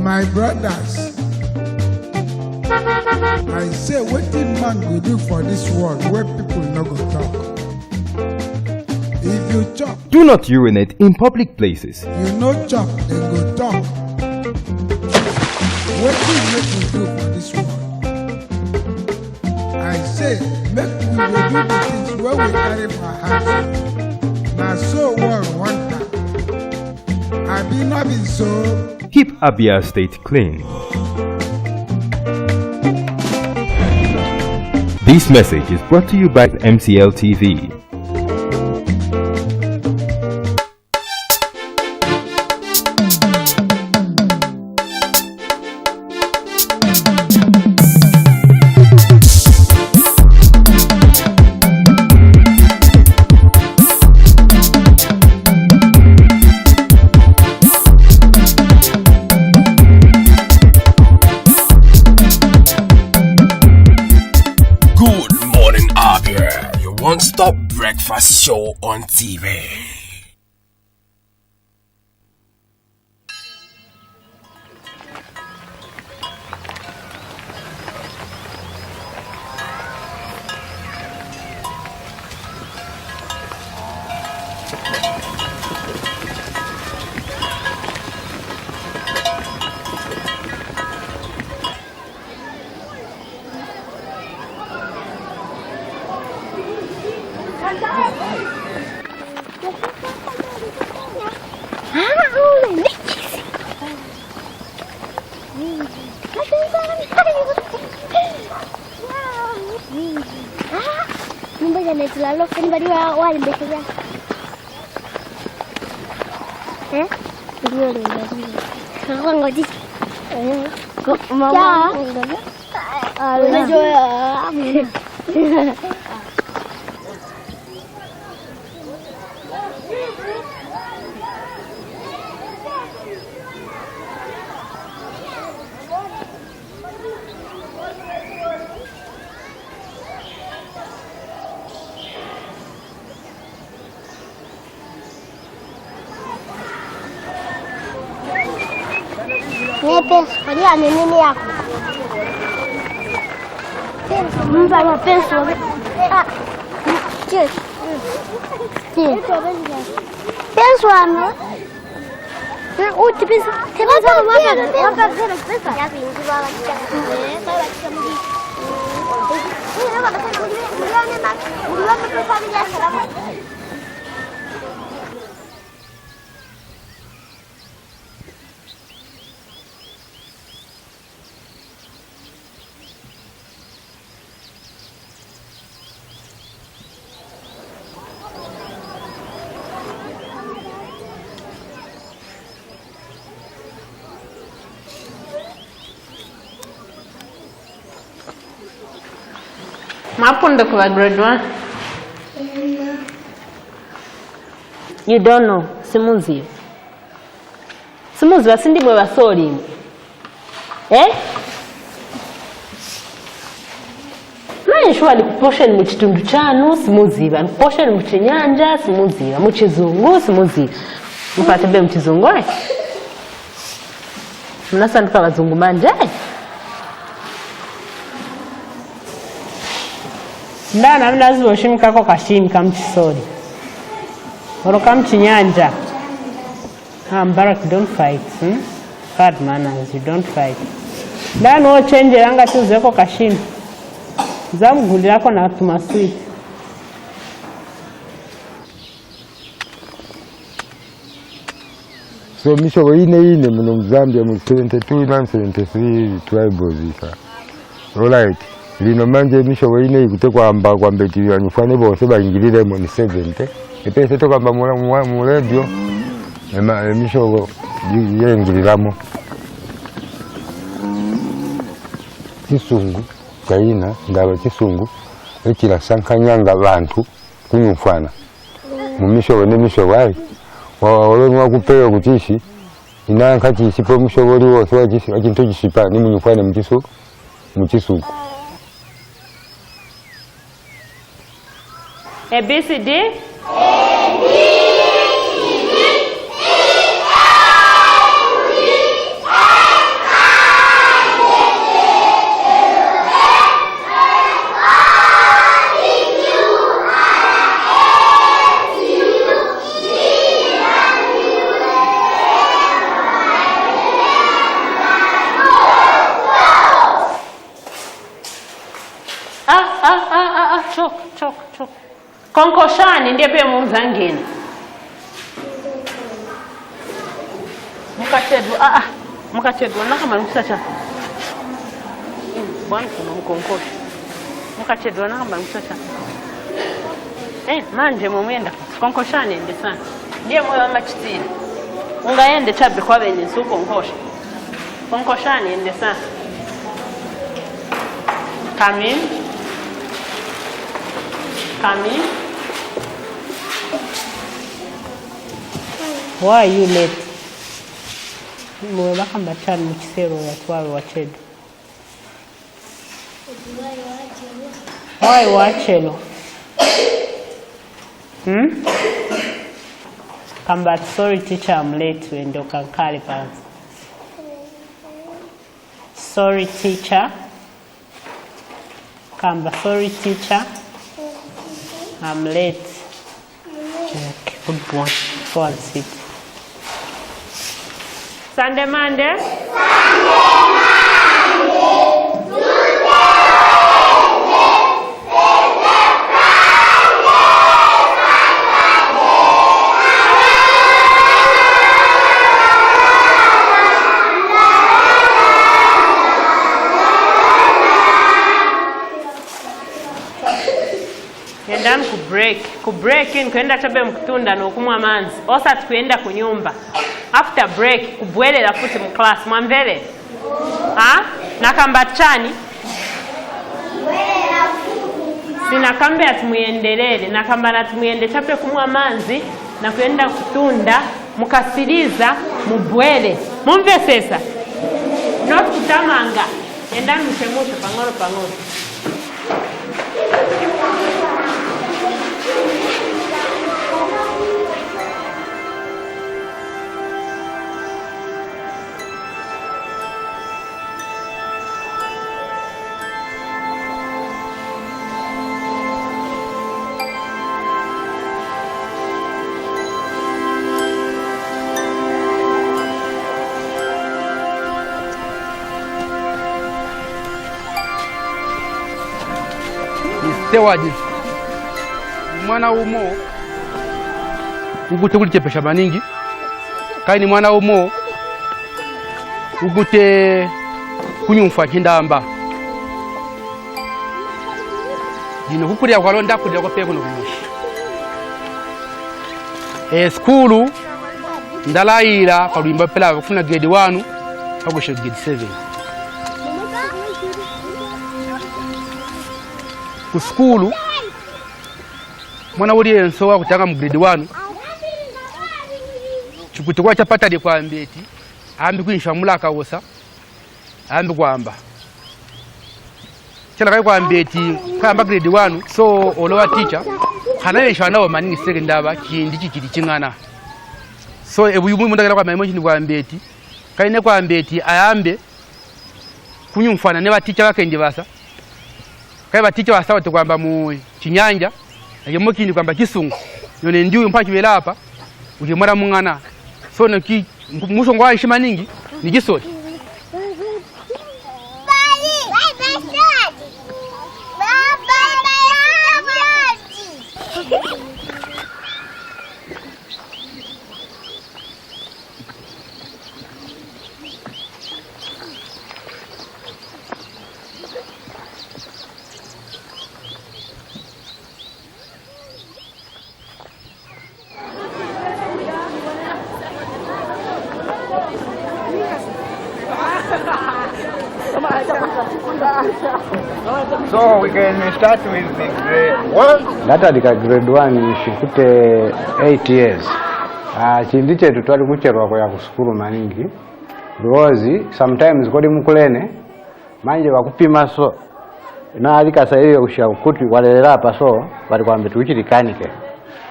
P: My brothers, I say wetin man go do for this world where people no go talk. If you chop,
O: Do not urinate in public places.
P: you no chop, dem go talk. Wetin make we do for this world? I say make we dey do the things wey we carry for heart. Na so world want am. Abi no be so?
O: Keep Abia State clean. This message is brought to you by MCL TV.
K: one-stop breakfast show on TV.
Q: Lalu kan baru awal biasanya. Dulu. Kalau nggak di, kok mama enggak? Udah jual. Ini ada ini aku. Mbak pensu. Cus. Pensu anu. Pensu. Kenapa apa? Apa pensu? Ya pintu bawah kita. Saya kamu di. Ini apa? Bulan nak. Bulan familia salam.
R: Mapunda kwa grade 1. You don't know. Simuzi basindi mwe basoli. Shwali portion mu kitundu kyanu simuziba, portion mu kinyanja simuziba, mu kizungu simuziba. Mupate be mu kizungu Munasanduka abazungu manje. Ndana mnazi woshimika ko kashini kamchisoli. Oro kamchinyanja. Barak, don't fight. Bad manners, you don't fight. Ndana wo change langa tuzeko kashini. Zamugulira ko na tumasweet.
S: So misho ine muno Zambia mu 72 na 73 tribals. Alright. Lino manje misho ine ikutekwa amba kwa mbeti yanufane bose bayingirire mu 70. Epese toka amba mu radio. Misho yengiriramo. Kisungu kaina ndaba kisungu ekira sankanyanga abantu kunyufana. Mu misho ne misho wali. Olonwa kupeyo kuchishi inanka chisipo mushobori wose wachisi akinto chishipa ni munyufane muchisuku
R: ABCD chok. Konkoshani ndiye pia muzangeni. Mukachedwa nakama nkusacha. Bwana kuna mkonkosha. Mukachedwa nakama nkusacha. Manje mumwenda konkoshani ndi sana. Ndiye moyo machitini. Ungaende chabe kwa benye suko nkosha. Konkoshani ndi sana. Come in. Why are you late? Mweba kamba chani mchisero yatwawe wachedo. Why wachelo? Come back, sorry teacher, I'm late when you can carry pants. Sorry teacher. Come back, sorry teacher. I'm late. Okay, good one. Go and sit. Sunday, Monday. Endani ku break in kwenda chabe mkutunda n'okumwa amanzi osa tukwenda ku nyumba after break kubwerera futi mu class mwamvere nakamba chani sina kambe atumuyenderere nakamba natumuyende chape kumwa amanzi na kwenda kutunda mukasiriza mubwere mumve sesa not kutamanga endani mchemusho pangoro
T: Tewaji mwana umo ugute kulichepesha maningi kaini mwana umo ugute kunyumfa chindamba dino kukulia kwa londa kulia kwa peko no kumishi skulu ndalaira kwa luimba pela kufuna grade 1 akoshe grade 7 ku skulu mwana uli enso wa kutanga mu grade 1 chikutukwa chapata de kwa ambeti ambi kuinsha mulaka wosa ambi kwamba chela kai kwa ambeti kamba grade 1 so olowa teacher hanaye nawo maningi sekendaba kindi chikiti chingana so ebuyumu mundakala kwa maimochi ni kwa ambeti kaine kwa ambeti ayambe kunyumfana ne ba teacher bakendi basa kai baticha wasawa tukwamba mu chinyanja yemo kindi kwamba kisungu yone ndiwe mpaki bela hapa ukimara mungana so no ki musho ngwa ishima ningi ni gisoti
G: So we can start with the grade 1.
U: Natandika grade 1 shikute 8 years. Chindi chetu twali kucherwa kwa kusukuru maningi. Because sometimes kodi mukulene manje bakupima so na alikasa hiyo kushia kuti walelera pa so bali kwambe tuchirikanike.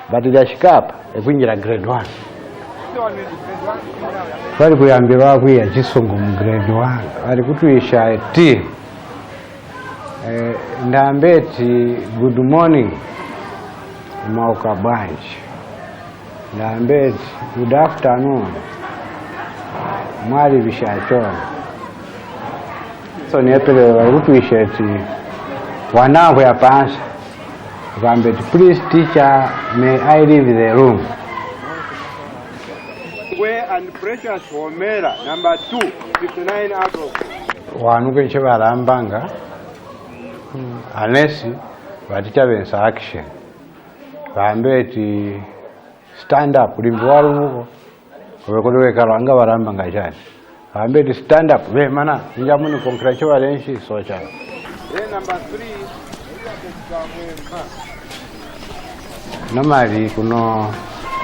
U: But ilashikapa ekwinjira grade 1. Twali kuyambira kuya chisungu mu grade 1. Ali kutuisha T. Ndambeti good morning mauka branch. Ndambeti good afternoon mwali bishachona. So niepele wakutuisha eti wanangu ya pansa. Ndambeti please teacher may I leave the room.
S: Where and precious Homera number 2 59 out of
U: wanuke ncheba rambanga unless baticha bensa action bambeti stand up limbi waluko wekolewe kalanga barambanga chani bambeti stand up we mana njamuni konkrecho walenshi socha
S: number 3
U: namali kuno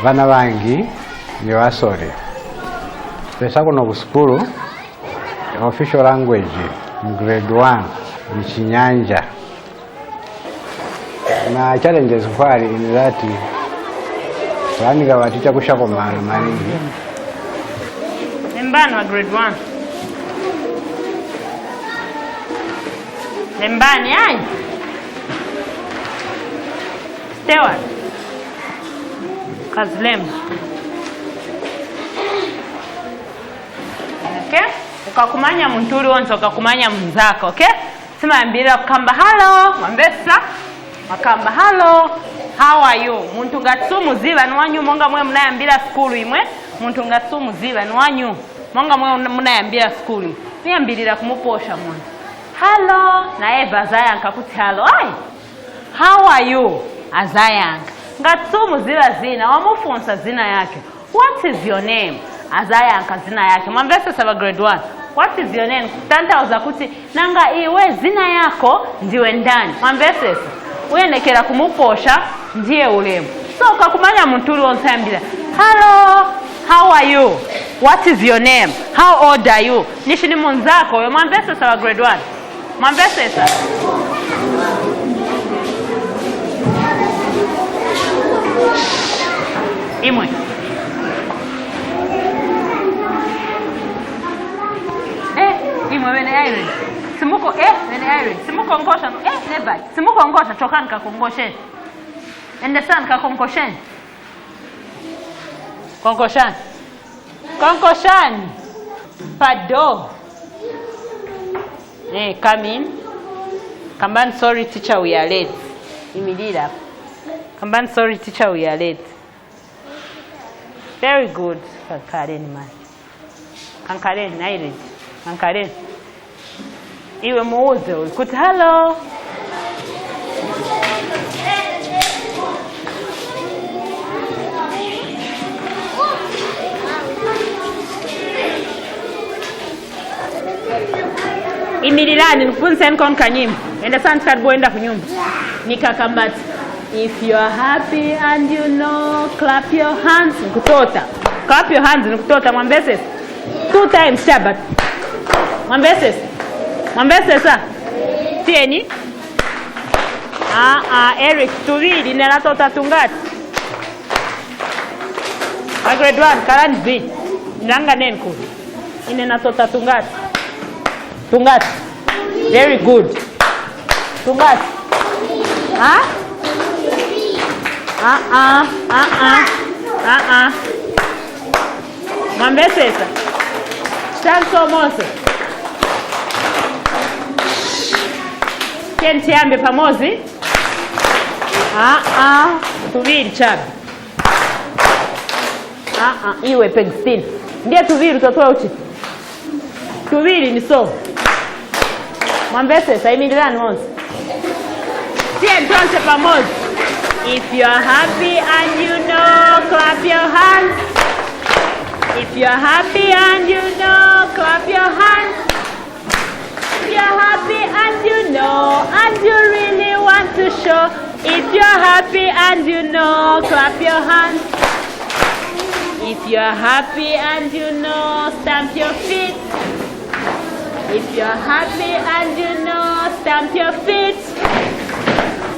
U: bana bangi ni wasore pesa kuno ku school official language grade 1 ni Chinyanja na challenges kwali in that Twanika baticha kushakomana maningi.
R: Nembani wa grade 1. Nembani ai. Stewart. Kazlem. Okay? Ukakumanya munturi wonse ukakumanya muzako, okay? Sima mbira kukamba hello, mwambesa. Makamba hello. How are you? Muntu ngatsumu ziva nwanyu monga mwe munayambira skulu imwe. Muntu ngatsumu ziva nwanyu monga mwe munayambira skulu imwe. Niyambirira kumuposha muntu. Hello, na Eva azayanka kuti hello. Ai. How are you? Azayanka. Ngatsumu ziva zina wamufunsa zina yake. What is your name? Azayanka zina yake. Mwambesa saba grade 1. What is your name? Tantauza kuti nanga iwe zina yako ndiwe ndani. Mwambesa uyenekera kumuposha ndiye ulemu. So ukakumanya munturi wonse ambira hello, how are you? What is your name? How old are you? Nishi ni munzako we mwambesa sawa grade 1. Mwambesa sa imwe imwe wene Irene simuko wene Irene simuko ngosha nebai simuko ngosha chokani kakongoshe understand kakongoshe konkoshan konkoshan pado come in. Kamban sorry teacher we are late. Immediately. Kamban sorry teacher we are late. Very good. Kankaren man. Kankaren Irene. Kankaren. Iwe muuze ulikuti hello. Imililani nikufunza nkon kanyimbo. Enda sana tukadboenda kunyumba. Nikakambati. If you are happy and you know, clap your hands. Nikutota. Clap your hands nikutota mwambese. 2 times shabat. Mwambese. Mwambese sa. Tieni. Eric tuvili nelatota tungati. Grade 1 karani zi. Nanga nenku. Inenatota tungati. Tungat. Very good. Tungat. Mwambesesa. Chanso mose. Kenti ambe pamozi. Tuvili chabi. Iwe pegstin. Ndiye tuvili utatoa uchi. Tuvili ni so. Mwambese saimililani once. Tien tuanze pamoja. If you are happy and you know, clap your hands. If you are happy and you know, clap your hands. If you are happy and you know, and you really want to show. If you are happy and you know, clap your hands. If you are happy and you know, stamp your feet. If you are happy and you know, stamp your feet.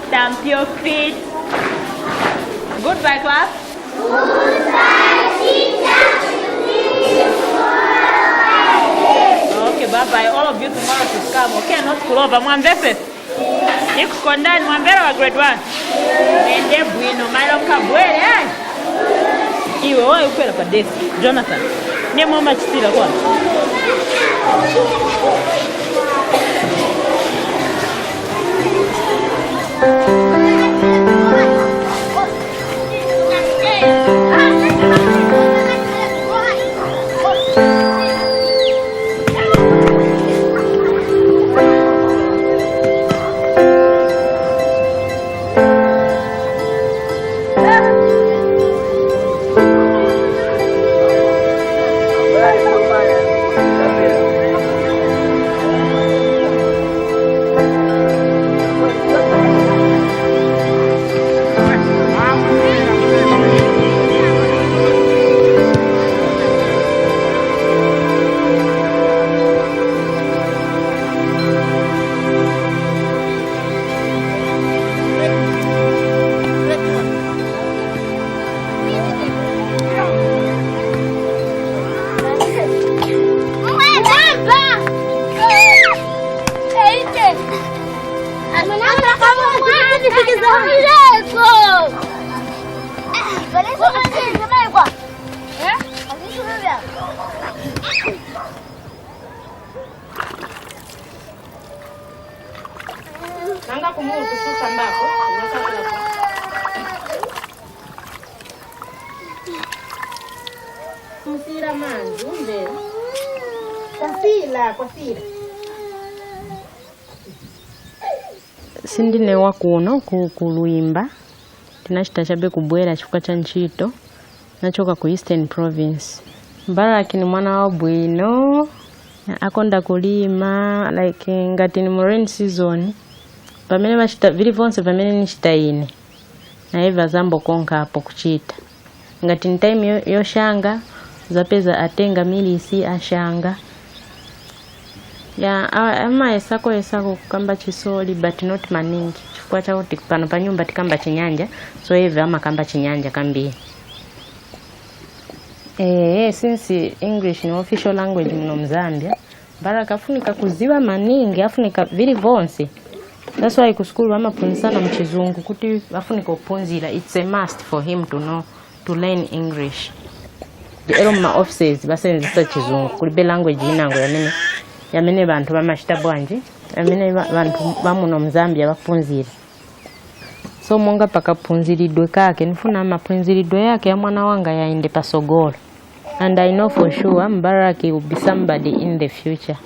R: Stamp your feet. Goodbye, class. Goodbye, teacher. Okay, bye-bye. All of you tomorrow to come. Okay, not school over. Mwambese. Niku kondani, mwambera wa grade 1. Nende bwino, mailo kabwele, Iwe, wewe ukwela kwa desk. Jonathan. Ni mama chitila kwa. Nanga kumuntu susambako. Musira manzi umbe. Kwafira.
A: Sindine wakuno kuluimba tinachita chabe kubwera chifukwa cha ntchito nachoka ku Eastern Province. Mbaraki ni mwana wa bwino akonda kulima like ngati ni rain season pamene machita vili vonse pamene nichita ine na eva zambo konka hapo kuchita ngati ni time yoshanga zapeza atenga milisi ashanga ya ama esako kukamba chisoli but not maningi chifukwa cha kuti pano pa nyumba tikamba chinyanja so eva ama kamba chinyanja kambi since English ni official language mno Zambia Baraka afunika kuziwa maningi afunika vili vonse. That's why ku school amapunzana mchizungu kuti afunika upunzira. It's a must for him to know to learn English. The ma offices basenzisa chizungu kulibe language inango yamene bantu bamashita bwanje yamene bantu bamuno mzambia bapunzira. So monga pakapunziridwe kake nifuna amapunziridwe yake ya mwana wanga yaende pasogolo. And I know for sure Mbaraki will be somebody in the future.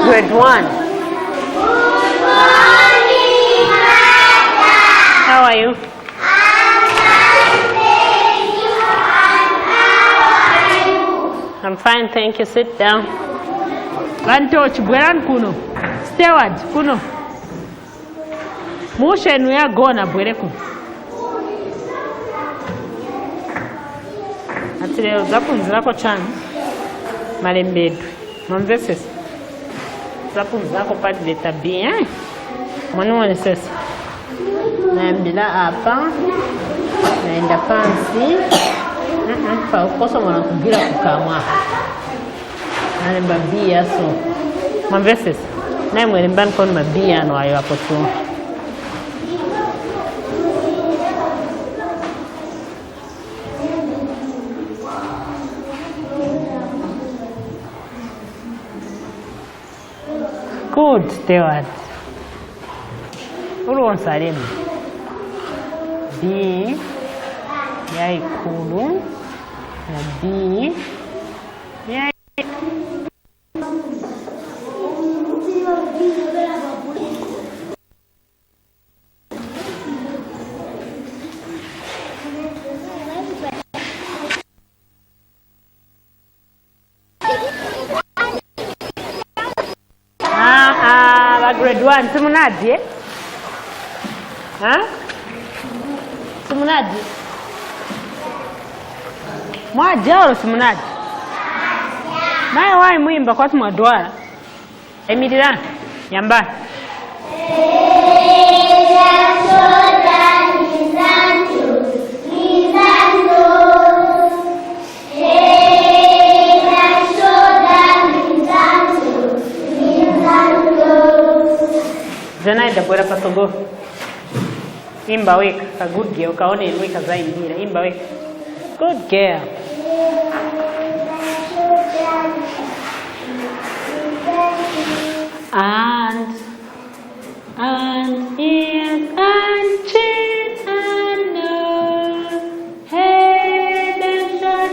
R: Grade 1. How are you? I'm fine, thank you. Sit down. Antoch, Bweran Kuno. Steward, Kuno. Motion, we are going to Bwereku. Atile zapunzirako chani malembedu mamvesese zapunzirako pas de tabia mwana sasa naambila hapa naenda fancy fa ukosa mwana kugira kukamwa nalemba bia so mamvesese naye mwelemba kono mabia no ayo hapo tu. Good, Steward. Ulu onsalimu. B ya ikulu na B ya grade 1 simunaji simunaji mwajalo simunaji naye wayi mwimba kwati mwadwala emirira yamba Zana ida bora pasogo. Imba weka, a good girl. Kaone weka zaindira. Imba weka. Good girl. And ears and chin and nose, head and shoulders.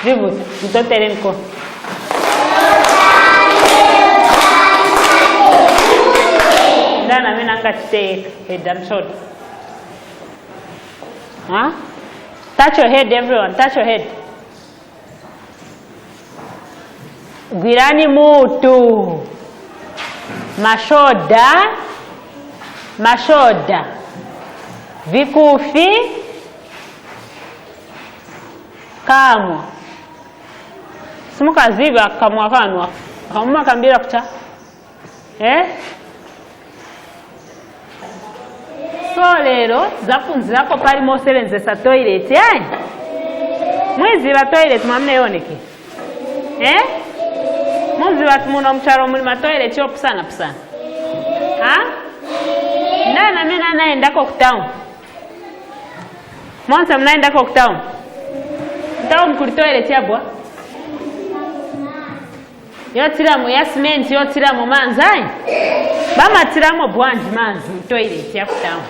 R: Vibusa, mtotere mkono. Ndana mimi nangachiteka head and shoulder. Huh? Touch your head, everyone. Touch your head. Gwirani mutu. Mashoda. Vikufi. Kamwa. Simuka ziba kamwa kanwa. Kamwa kambira kucha. So lero zafunzirako palimo osebenzesa toilet yanyi. Mwiziba toilet mwamneyoneke. Muziba muno mukyalo muli ma toilet yopusana. Ndana mimi naendako ku town. Monsa mnaendako ku town. Town kuli toilet yabwa. Yotiramu ya cement yotiramu manzanyi. Bamatiramo bwanji manzi toilet ya ku town.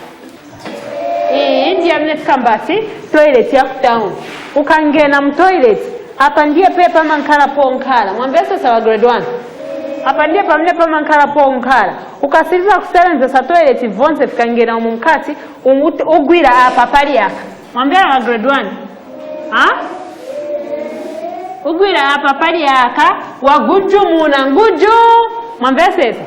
R: India mnet kambati toilet ya ku town. Ukangena mu toilet apa ndiye pepa mankala ponkala. Mwambie sasa wa grade 1. Apa ndiye pamne pa mankala ponkala. Ukasiriza kusebenza sa toilet vonse fikangena mu mkati ugwira apa pali yaka. Mwambie wa grade 1. Ugwira apa pali yaka waguju muna nguju. Mwambie sasa.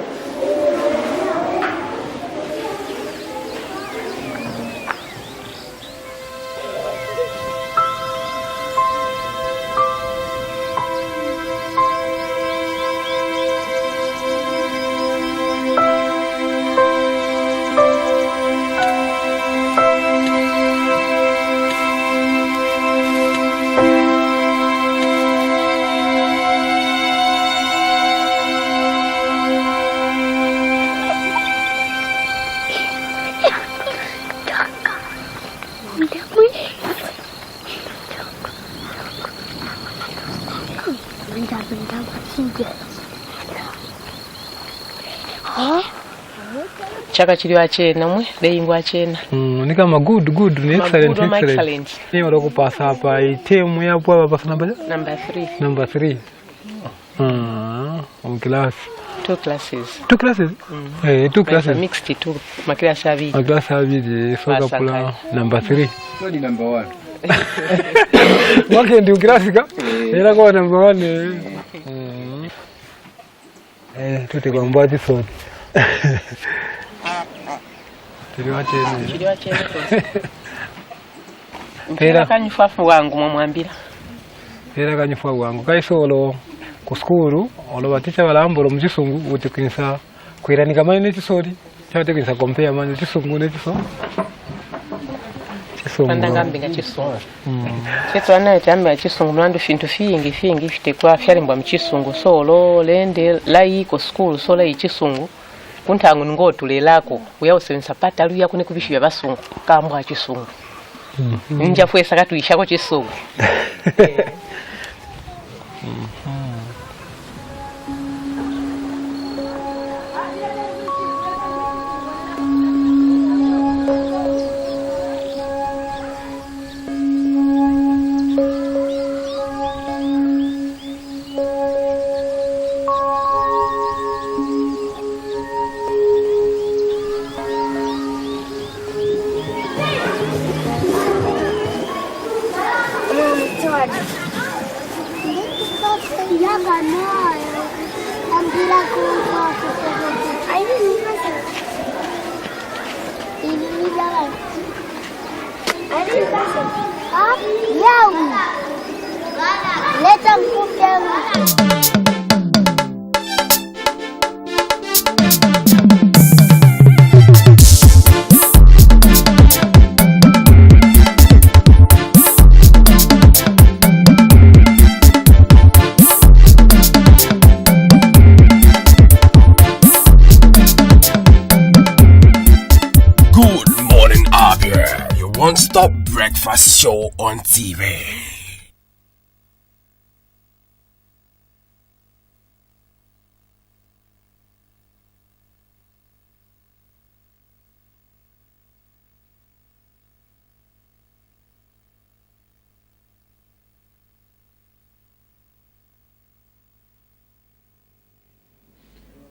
D: Chaka chiliwa chena mwe leingwa chena
V: ni kama good ni excellent ni wala kupasa hapa itemu yapo hapa pasa number 3 class
D: 2 classes
V: 2 classes
D: mixed 2 maklasi abiri
V: soka kula number 3 ni number 1 mwake ndio klasika era kwa number 1 tuti kwa mbati sote
D: Chiliwa chena Pera kanyufafu wangu mwambira.
V: Pera kanyufafu wangu kaisolo ku skulu olo baticha balambolo mu kisungu utikinsa kwiranika mane kisori cyate kinsa compare mane kisungu ne kiso
D: Pandanga mbinga kisungu Cheto anaye tambe kisungu mlandu fintu fingi fitekwa fyalimbwa mu kisungu solo lende lai ko skulu solo ikisungu kuntangu ngotulelako uyawusenza pata luya kune kubishu bya basungu kambwa kisungu Ninja fwesa katuishako kisungu
K: Good morning, Abia, your one-stop breakfast show on TV.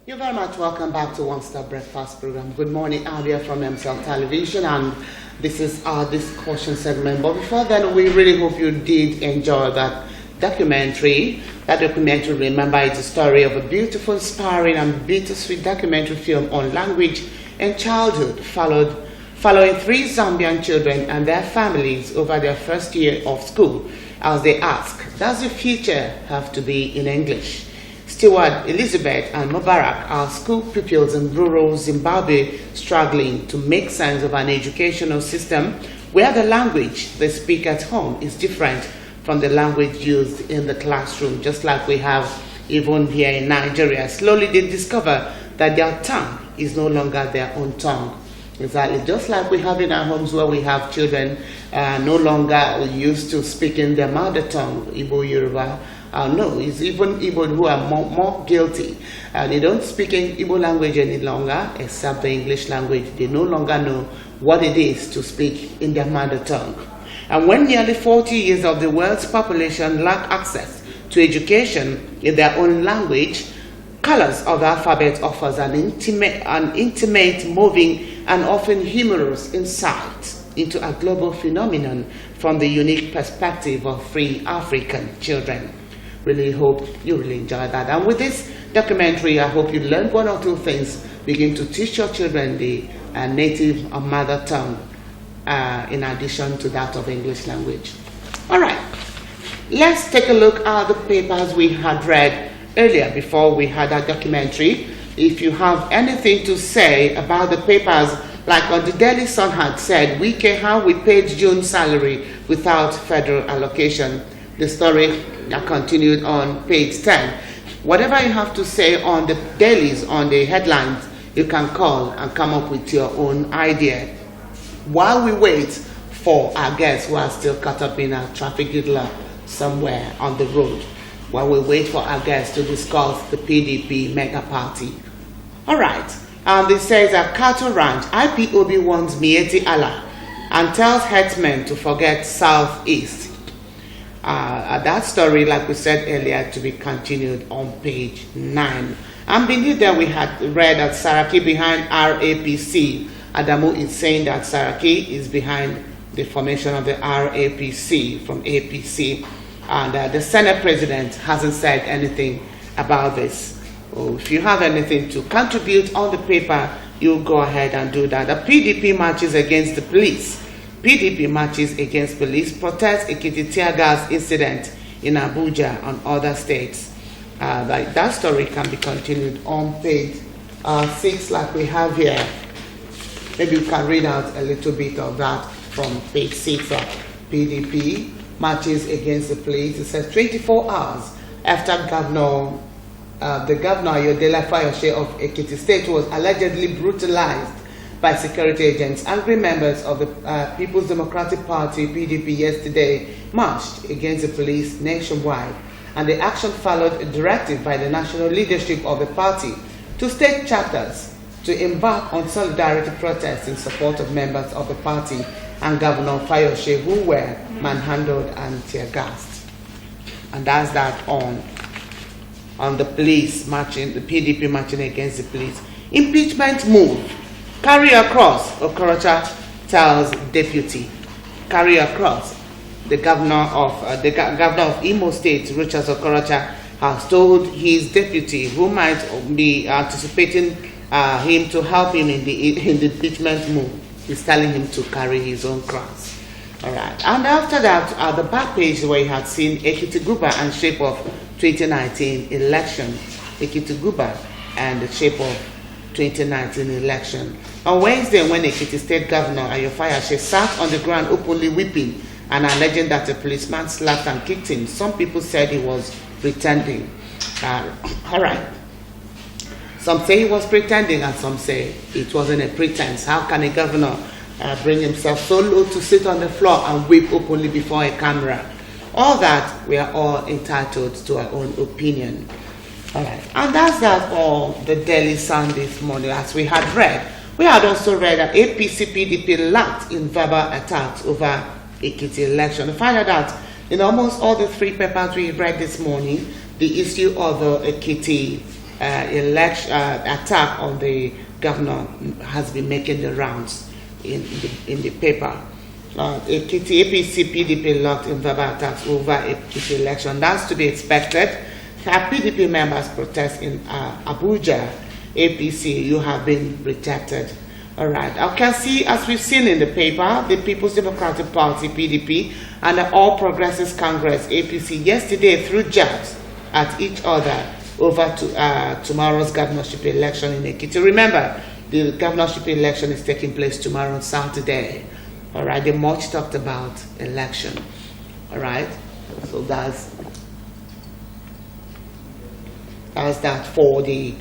B: You're very much welcome back to One Star Breakfast program. Good morning, Abia from MCL Television, and this is our discussion segment. But before then, we really hope you did enjoy that documentary. That documentary, remember, it's a story of a beautiful, inspiring, and bittersweet documentary film on language and childhood, following 3 Zambian children and their families over their first year of school, as they ask, does the future have to be in English? Stewart, Elizabeth, and Mubarak are school pupils in rural Zimbabwe struggling to make sense of an educational system where the language they speak at home is different from the language used in the classroom, just like we have even here in Nigeria. Slowly they discover that their tongue is no longer their own tongue. Exactly, just like we have in our homes where we have children no longer used to speaking their mother tongue, Igbo, Yoruba. No, it's even Igbo who are more guilty. They don't speak in Igbo language any longer, except the English language. They no longer know what it is to speak in their mother tongue. And when nearly 40 years of the world's population lack access to education in their own language, Colors of the Alphabet offers an intimate, moving, and often humorous insight into a global phenomenon from the unique perspective of free African children. Really hope you really enjoyed that. And with this documentary, I hope you learned 1 or 2 things. Begin to teach your children the native or mother tongue in addition to that of English language. All right, let's take a look at the papers we had read earlier before we had that documentary. If you have anything to say about the papers, like on the Daily Sun had said, we care how we paid June's salary without federal allocation. The story that continued on page 10. Whatever you have to say on the dailies, on the headlines, you can call and come up with your own idea. While we wait for our guests who are still caught up in a traffic gridlock somewhere on the road, while we wait for our guests to discuss the PDP mega party. All right, this says at Cattle Ranch, IPOB warns Mieti Allah and tells herdsmen to forget Southeast. That story, like we said earlier, to be continued on page 9. And beneath there we had read that Saraki behind RAPC. Adamu is saying that Saraki is behind the formation of the RAPC from APC. And the Senate President hasn't said anything about this. If you have anything to contribute on the paper, you go ahead and do that. The PDP marches against the police. PDP marches against police, protests Ekiti tear gas incident in Abuja and other states. That story can be continued on page 6 like we have here. Maybe you can read out a little bit of that from page 6 of PDP. Marches against the police. It says 24 hours after the governor Yodela Fayose of Ekiti State was allegedly brutalized by security agents, angry members of the People's Democratic Party (PDP) yesterday marched against the police nationwide, and the action followed a directive by the national leadership of the party to state chapters to embark on solidarity protests in support of members of the party and Governor Fayose, who were manhandled and tear-gassed. And that's that on the police marching, the PDP marching against the police. Impeachment move. Carry across, Okorocha tells deputy. Carry across. The governor of Imo State, Richard Okorocha, has told his deputy, who might be anticipating him to help him in the impeachment move, is telling him to carry his own cross. All right. And after that, at the back page where you had seen Ekiti Guba and shape of 2019 election. Ekiti Guba and the shape of 2019 election. On Wednesday, when Ekiti State Governor Ayofayase sat on the ground openly weeping and alleging that a policeman slapped and kicked him, some people said he was pretending. All right. Some say he was pretending and some say it wasn't a pretense. How can a governor bring himself so low to sit on the floor and weep openly before a camera? All that, we are all entitled to our own opinion. All right. And that's that for the Daily Sun this morning. As we had read, we had also read that APC PDP lacked in verbal attacks over Ekiti election. We find out that in almost all the three papers we read this morning, the issue of the Ekiti attack on the governor has been making the rounds in the paper. Ekiti APC PDP locked in verbal attacks over Ekiti election. That's to be expected. PDP members protest in Abuja. APC, you have been rejected. All right. I can see, as we've seen in the paper, the People's Democratic Party PDP and the All Progressives Congress APC yesterday threw jabs at each other over to tomorrow's governorship election in Ekiti. Remember, the governorship election is taking place tomorrow on Saturday. All right, they much talked about election. All right, so that's that for the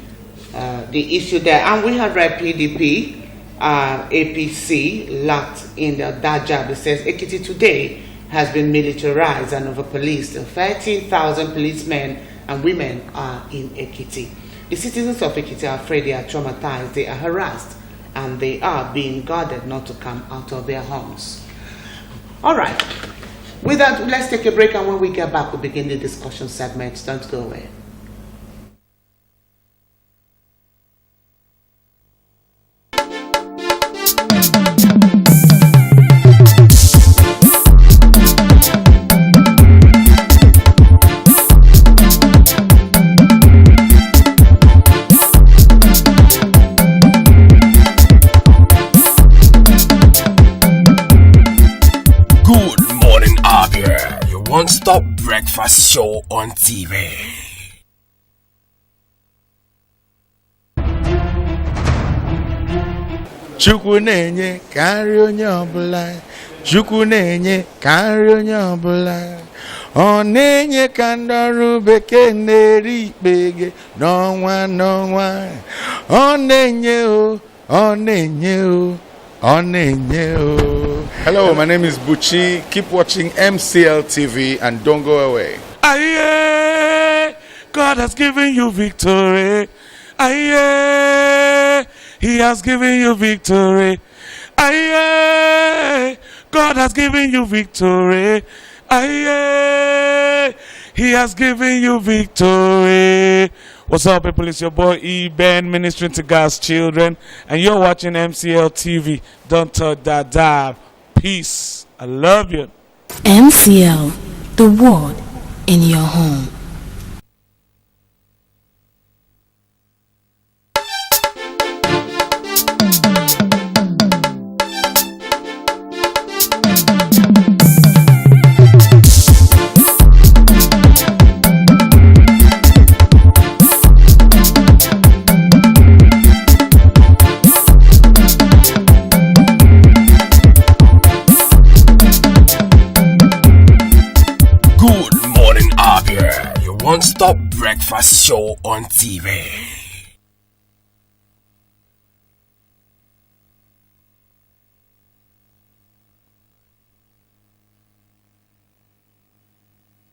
B: issue there. And we have read PDP, APC locked in that job. It says Ekiti today has been militarized and over-policed. 30,000 policemen and women are in Ekiti. The citizens of Ekiti are afraid, they are traumatized, they are harassed, and they are being guarded not to come out of their homes. All right. With that, let's take a break, and when we get back, we'll begin the discussion segment. Don't go away.
K: One-stop breakfast show on TV.
C: Chukwu na-enye ka nri onye ọbụla. Chukwu na-enye ka nri onye ọbụla. Ọ na-enye ka ndị ọrụ bekee na-eri ikpege n'ọnwa n'ọnwa. Ọ na-enye o, ọ na-enye o, ọ na-enye o. Hello, my name is Buchi. Keep watching MCL TV and don't go away. Aye, God has given you victory. Aye, He has given you victory. Aye, God has given you victory. Aye, He has given you victory. What's up, people? It's your boy E-Ben, ministering to God's children, and you're watching MCL TV. Don't touch that dive. Peace. I love you.
E: MCL, the word in your home.
K: One-stop breakfast show on TV.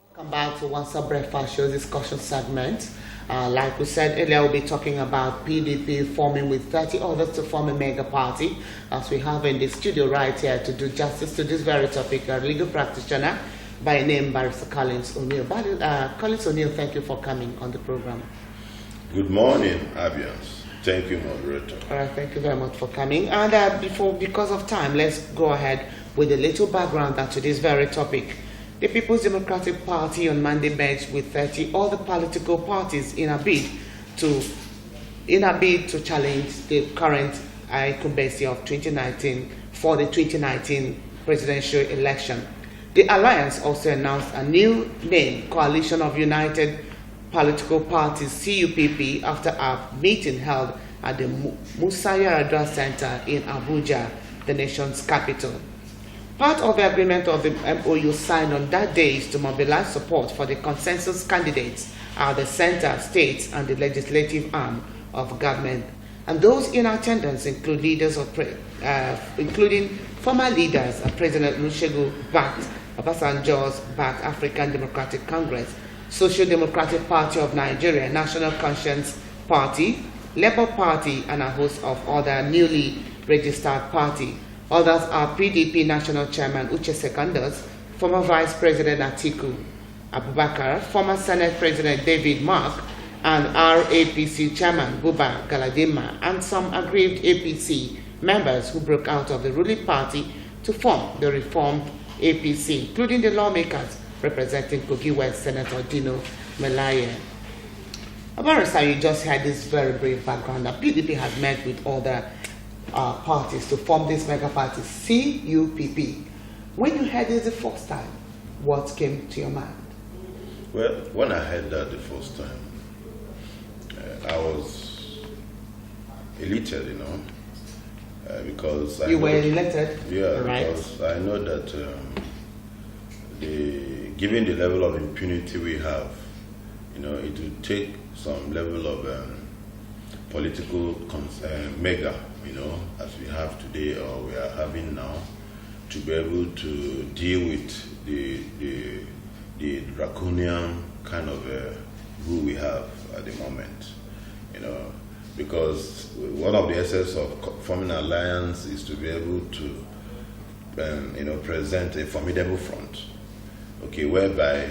B: Welcome back to One-stop breakfast show discussion segment. Like we said earlier, we'll be talking about PDP forming with 30 others to form a mega party. As we have in the studio right here to do justice to this very topic, a legal practitioner by name Barrister Collins O'Neill. Collins O'Neill, thank you for coming on the program.
L: Good morning, Abia. Thank you, moderator.
B: All right, thank you very much for coming. And because of time, let's go ahead with a little background to this very topic. The People's Democratic Party on Monday merged with 30 other political parties in a bid to challenge the current incumbency of 2019 for the 2019 presidential election. The alliance also announced a new name, Coalition of United Political Parties, CUPP, after a meeting held at the Musa Yar'Adua Center in Abuja, the nation's capital. Part of the agreement of the MOU signed on that day is to mobilize support for the consensus candidates at the center, states, and the legislative arm of government. And those in attendance include leaders of, including former leaders of President Olusegun-backed Obasanjo's backed African Democratic Congress, Social Democratic Party of Nigeria, National Conscience Party, Labour Party, and a host of other newly registered parties. Others are PDP National Chairman Uche Secondus, former Vice President Atiku Abubakar, former Senate President David Mark, and RAPC chairman Buba Galadima, and some aggrieved APC members who broke out of the ruling party to form the reformed APC, including the lawmakers representing Kogi West Senator Dino Melaye. Abarasa, you just had this very brief background that PDP has met with other parties to form this mega party, CUPP. When you heard this the first time, what came to your mind?
F: Well, when I heard that the first time, I was elated, you know, because
B: you were elated.
F: Yeah,
B: right.
F: Because I know that given the level of impunity we have, you know, it will take some level of political mega, you know, as we have today or we are having now, to be able to deal with the draconian kind of rule we have at the moment, you know, because one of the essence of forming an alliance is to be able to, you know, present a formidable front, okay, whereby,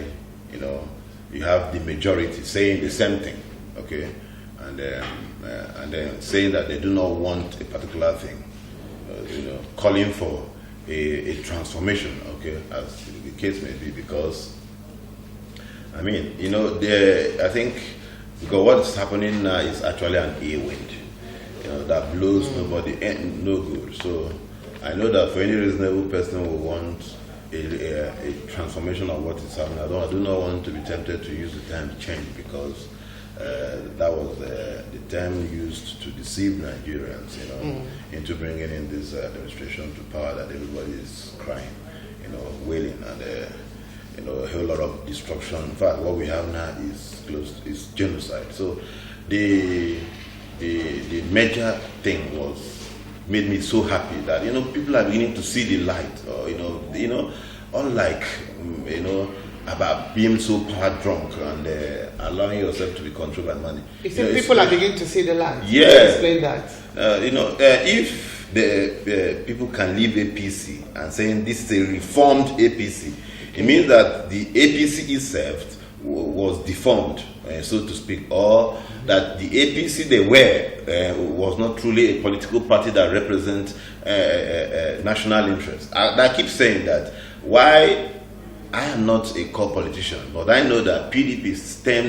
F: you know, you have the majority saying the same thing, okay, and then saying that they do not want a particular thing, you know, calling for a transformation, okay, as the case may be, because I mean, you know, I think because what is happening now is actually an air wind, you know, that blows nobody, no good. So I know that for any reasonable person who wants a transformation of what is happening, I do not want to be tempted to use the term change, because that was the term used to deceive Nigerians, you know, into bringing in this administration to power that everybody is crying, you know, wailing, and you know, a whole lot of destruction. In fact, what we have now is genocide. So the major thing made me so happy that, you know, people are beginning to see the light, or you know, unlike you know, about being so power drunk and allowing yourself to be controlled by money.
B: You know, people are beginning to see the light.
F: Yeah.
B: Can you explain that?
F: You know, if the people can leave APC and saying this is a reformed APC, it means that the APC itself was deformed, so to speak, or that the APC they were was not truly a political party that represents national interest. I keep saying that. Why? I am not a core politician, but I know that PDP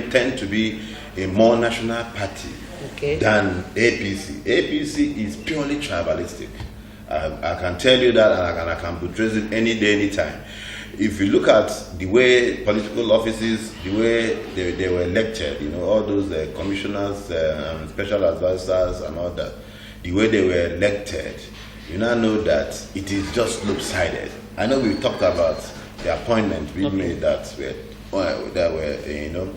F: tend to be a more national party than APC. APC is purely tribalistic. I can tell you that, and I can portray it any day, any time. If you look at the way political offices, the way they were elected, you know, all those commissioners, special advisors and all that, the way they were elected, you now know that it is just lopsided. I know we talked about the appointments being made that were you know,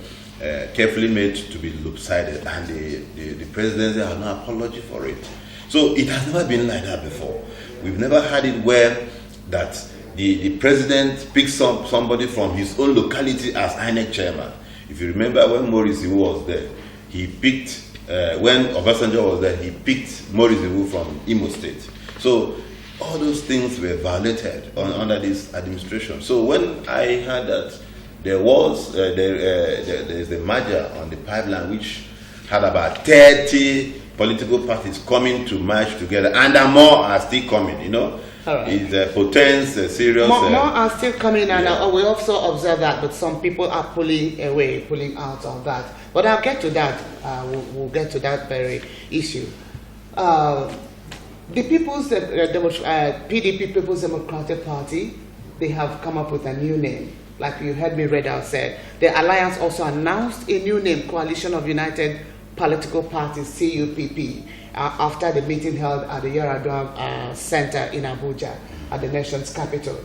F: carefully made to be lopsided, and the presidency had no apology for it. So it has never been like that before. We've never had it where that the president picks up somebody from his own locality as INEC chairman. If you remember when Maurice Iwu was there, he picked, when Obasanjo was there, he picked Maurice Iwu from Imo State. So all those things were violated under this administration. So when I heard that there was there's a merger on the pipeline which had about 30 political parties coming to merge together, and more are still coming, you know. Right. It's potence, serious.
B: More are still coming, and we also observe that, but some people are pulling away, pulling out of that. But I'll get to that. We'll get to that very issue. The PDP, People's Democratic Party, they have come up with a new name. Like you heard me read out said, the alliance also announced a new name, Coalition of United Political Parties, CUPP, after the meeting held at the Yaradua Center in Abuja, at the nation's capital.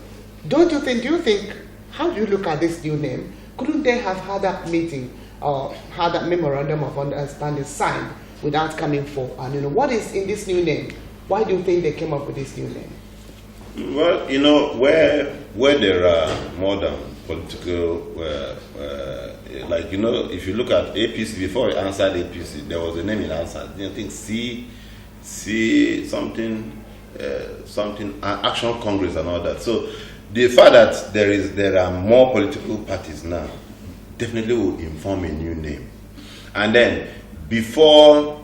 B: Do you think, how do you look at this new name? Couldn't they have had that meeting or had that memorandum of understanding signed without coming for? And you know, what is in this new name? Why do you think they came up with this new name?
F: Well, you know, where there are modern political, like, you know, if you look at APC, before I answered APC, there was a name in answer. I think C something, Action Congress and all that. So the fact that there are more political parties now definitely will inform a new name. And then before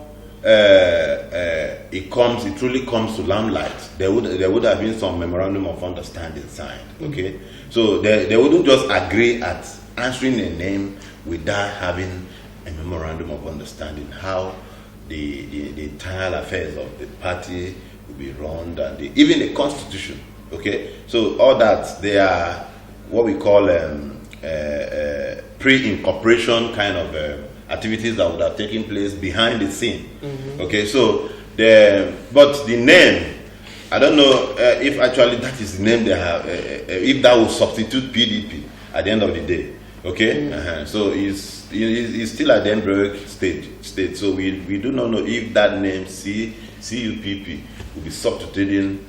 F: it truly comes to limelight, there would have been some memorandum of understanding signed. Okay, so they wouldn't just agree at answering a name without having a memorandum of understanding how the entire affairs of the party will be run, and even the constitution. Okay, so all that, they are what we call pre-incorporation kind of activities that would have taken place behind the scene. Okay, so but the name, I don't know if actually that is the name they have, if that will substitute PDP at the end of the day. Okay, so it's still at the embryo state. So we do not know if that name CUPP will be substituting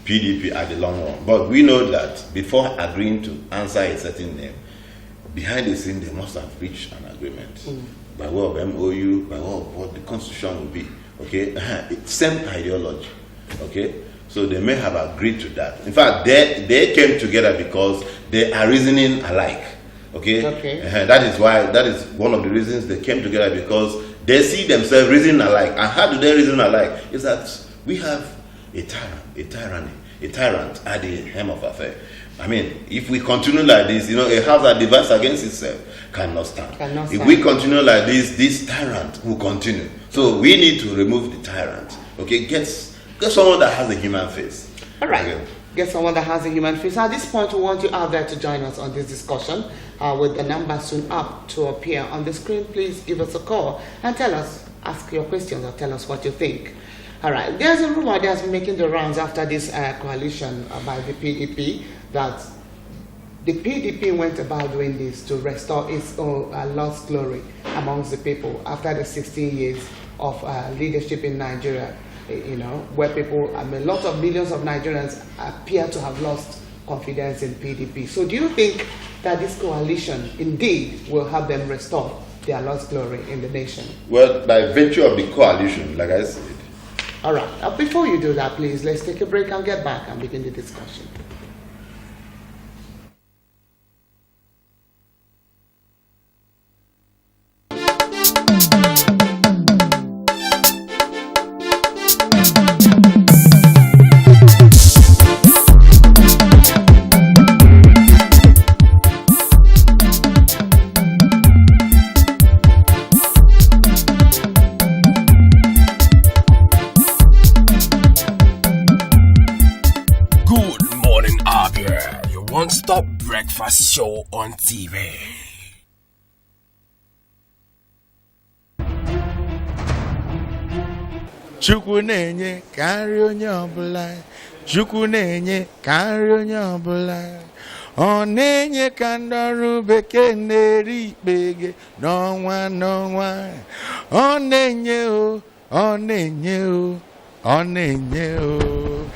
F: PDP at the long run. But we know that before agreeing to answer a certain name, behind the scene they must have reached an agreement by way of MOU, by way of what the constitution will be. Okay, same ideology. Okay, so they may have agreed to that. In fact, they came together because they are reasoning alike. Okay, that is one of the reasons they came together, because they see themselves reasoning alike. And how do they reason alike? Is that we have a tyrant at the helm of affairs. I mean, if we continue like this, a house that divides against itself cannot stand. If we continue like this tyrant will continue. So we need to remove the tyrant. Okay, get someone that has a human face.
B: All right. Okay. Get someone that has a human face. At this point, we want you out there to join us on this discussion with the number soon up to appear on the screen. Please give us a call and ask your questions or tell us what you think. All right. There's a rumor that's been making the rounds after this coalition by the PDP that the PDP went about doing this to restore its lost glory amongst the people after the 16 years of leadership in Nigeria. Where people, lots of millions of Nigerians appear to have lost confidence in PDP. So do you think that this coalition indeed will help them restore their lost glory in the nation?
F: Well, by virtue of the coalition, like I said.
B: All right. Before you do that, please, let's take a break and get back and begin the discussion.
K: One-stop breakfast show on TV.
C: Chukwu na-enye ka nri onye ọbụla. Chukwu na-enye ka nri onye ọbụla. Ọ na-enye ka ndị ọrụ bekee na-eri ikpege n'ọnwa n'ọnwa. Ọ na-enye o, ọ na-enye o.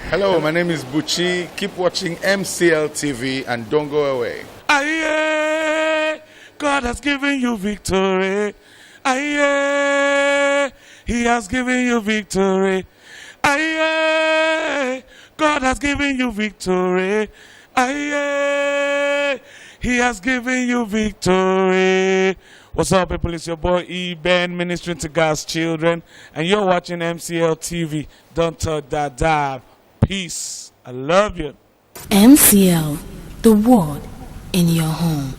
C: Hello, my name is Buchi. Keep watching MCL TV and don't go away. Aye, God has given you victory. Aye, He has given you victory. Aye, God has given you victory. Aye, He has given you victory. What's up, people? It's your boy E-Ben, ministering to God's children, and you're watching MCL TV. Don't touch that dial. Peace. I love you.
E: MCL, the word in your home.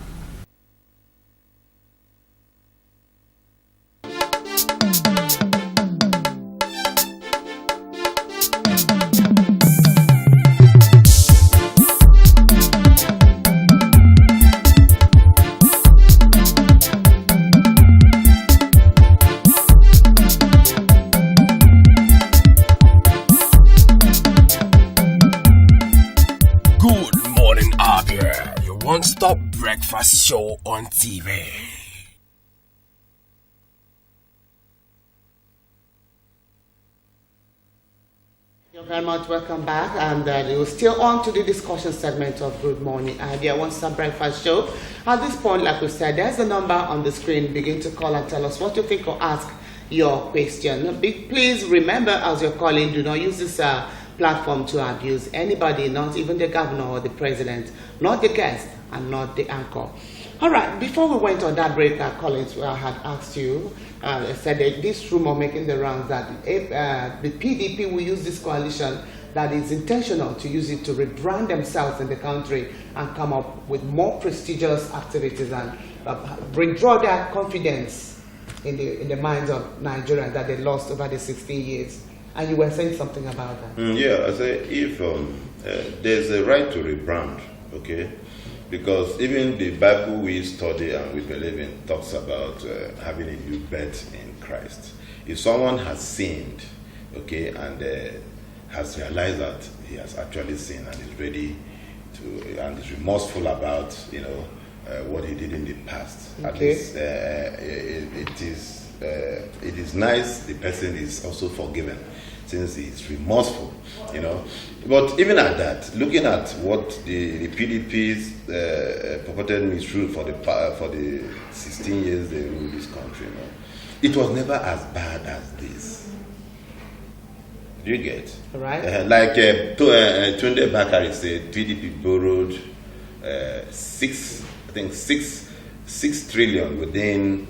K: One-stop breakfast show on TV.
B: You're very much welcome back, and you're still on to the discussion segment of Good Morning Abia One-Stop Breakfast Show. At this point, like we said, there's a number on the screen. Begin to call and tell us what you think or ask your question. Please remember, as you're calling, do not use this platform to abuse anybody, not even the governor or the president, not the guest, and not the anchor. All right, before we went on that break, Collins, I had asked you, said that this rumor making the rounds that the PDP will use this coalition, that is intentional to use it to rebrand themselves in the country and come up with more prestigious activities and redraw their confidence in the minds of Nigerians that they lost over the 16 years. And you were saying something about that.
F: Yeah, I say if there's a right to rebrand, okay? Because even the Bible we study and we believe in talks about having a new birth in Christ. If someone has sinned, okay, and has realized that he has actually sinned and is ready to, and is remorseful about, what he did in the past, okay. At least it is nice the person is also forgiven since he is remorseful, But even at that, looking at what the PDP's purported misrule for the 16 years they ruled this country, it was never as bad as this. Do you get?
B: Right.
F: Tunde Bakari said, PDP borrowed 6 trillion within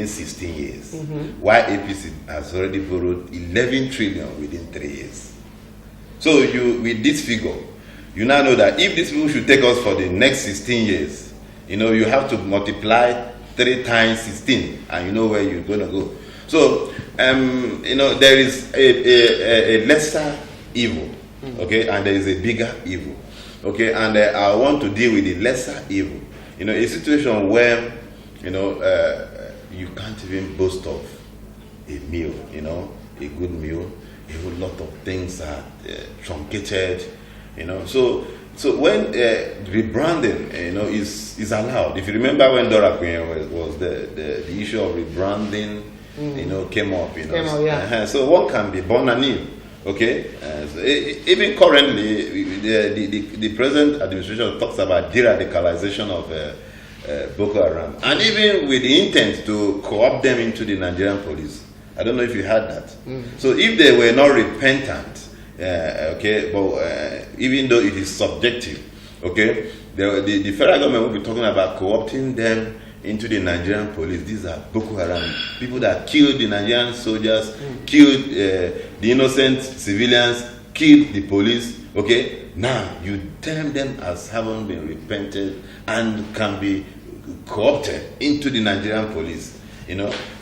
F: 16 years, while APC has already borrowed 11 trillion within 3 years. So with this figure, you now know that if these people should take us for the next 16 years, you have to multiply 3 times 16, and you know where you're going to go. So, there is a lesser evil, okay, and there is a bigger evil, okay, and I want to deal with the lesser evil. A situation where, you can't even boast of a meal, a good meal. A whole lot of things are truncated, So when rebranding, is allowed. If you remember when Dora Queen was the issue of rebranding, came up,
B: yeah.
F: So one can be born anew. Okay, so even currently, the present administration talks about de-radicalization of Boko Haram, and even with the intent to co-opt them into the Nigerian police. I don't know if you had that. So if they were not repentant, okay, but even though it is subjective, okay, the federal government will be talking about co-opting them into the Nigerian police. These are Boko Haram, people that killed the Nigerian soldiers, killed the innocent civilians, killed the police. Okay, now you term them as having been repented and can be co-opted into the Nigerian police.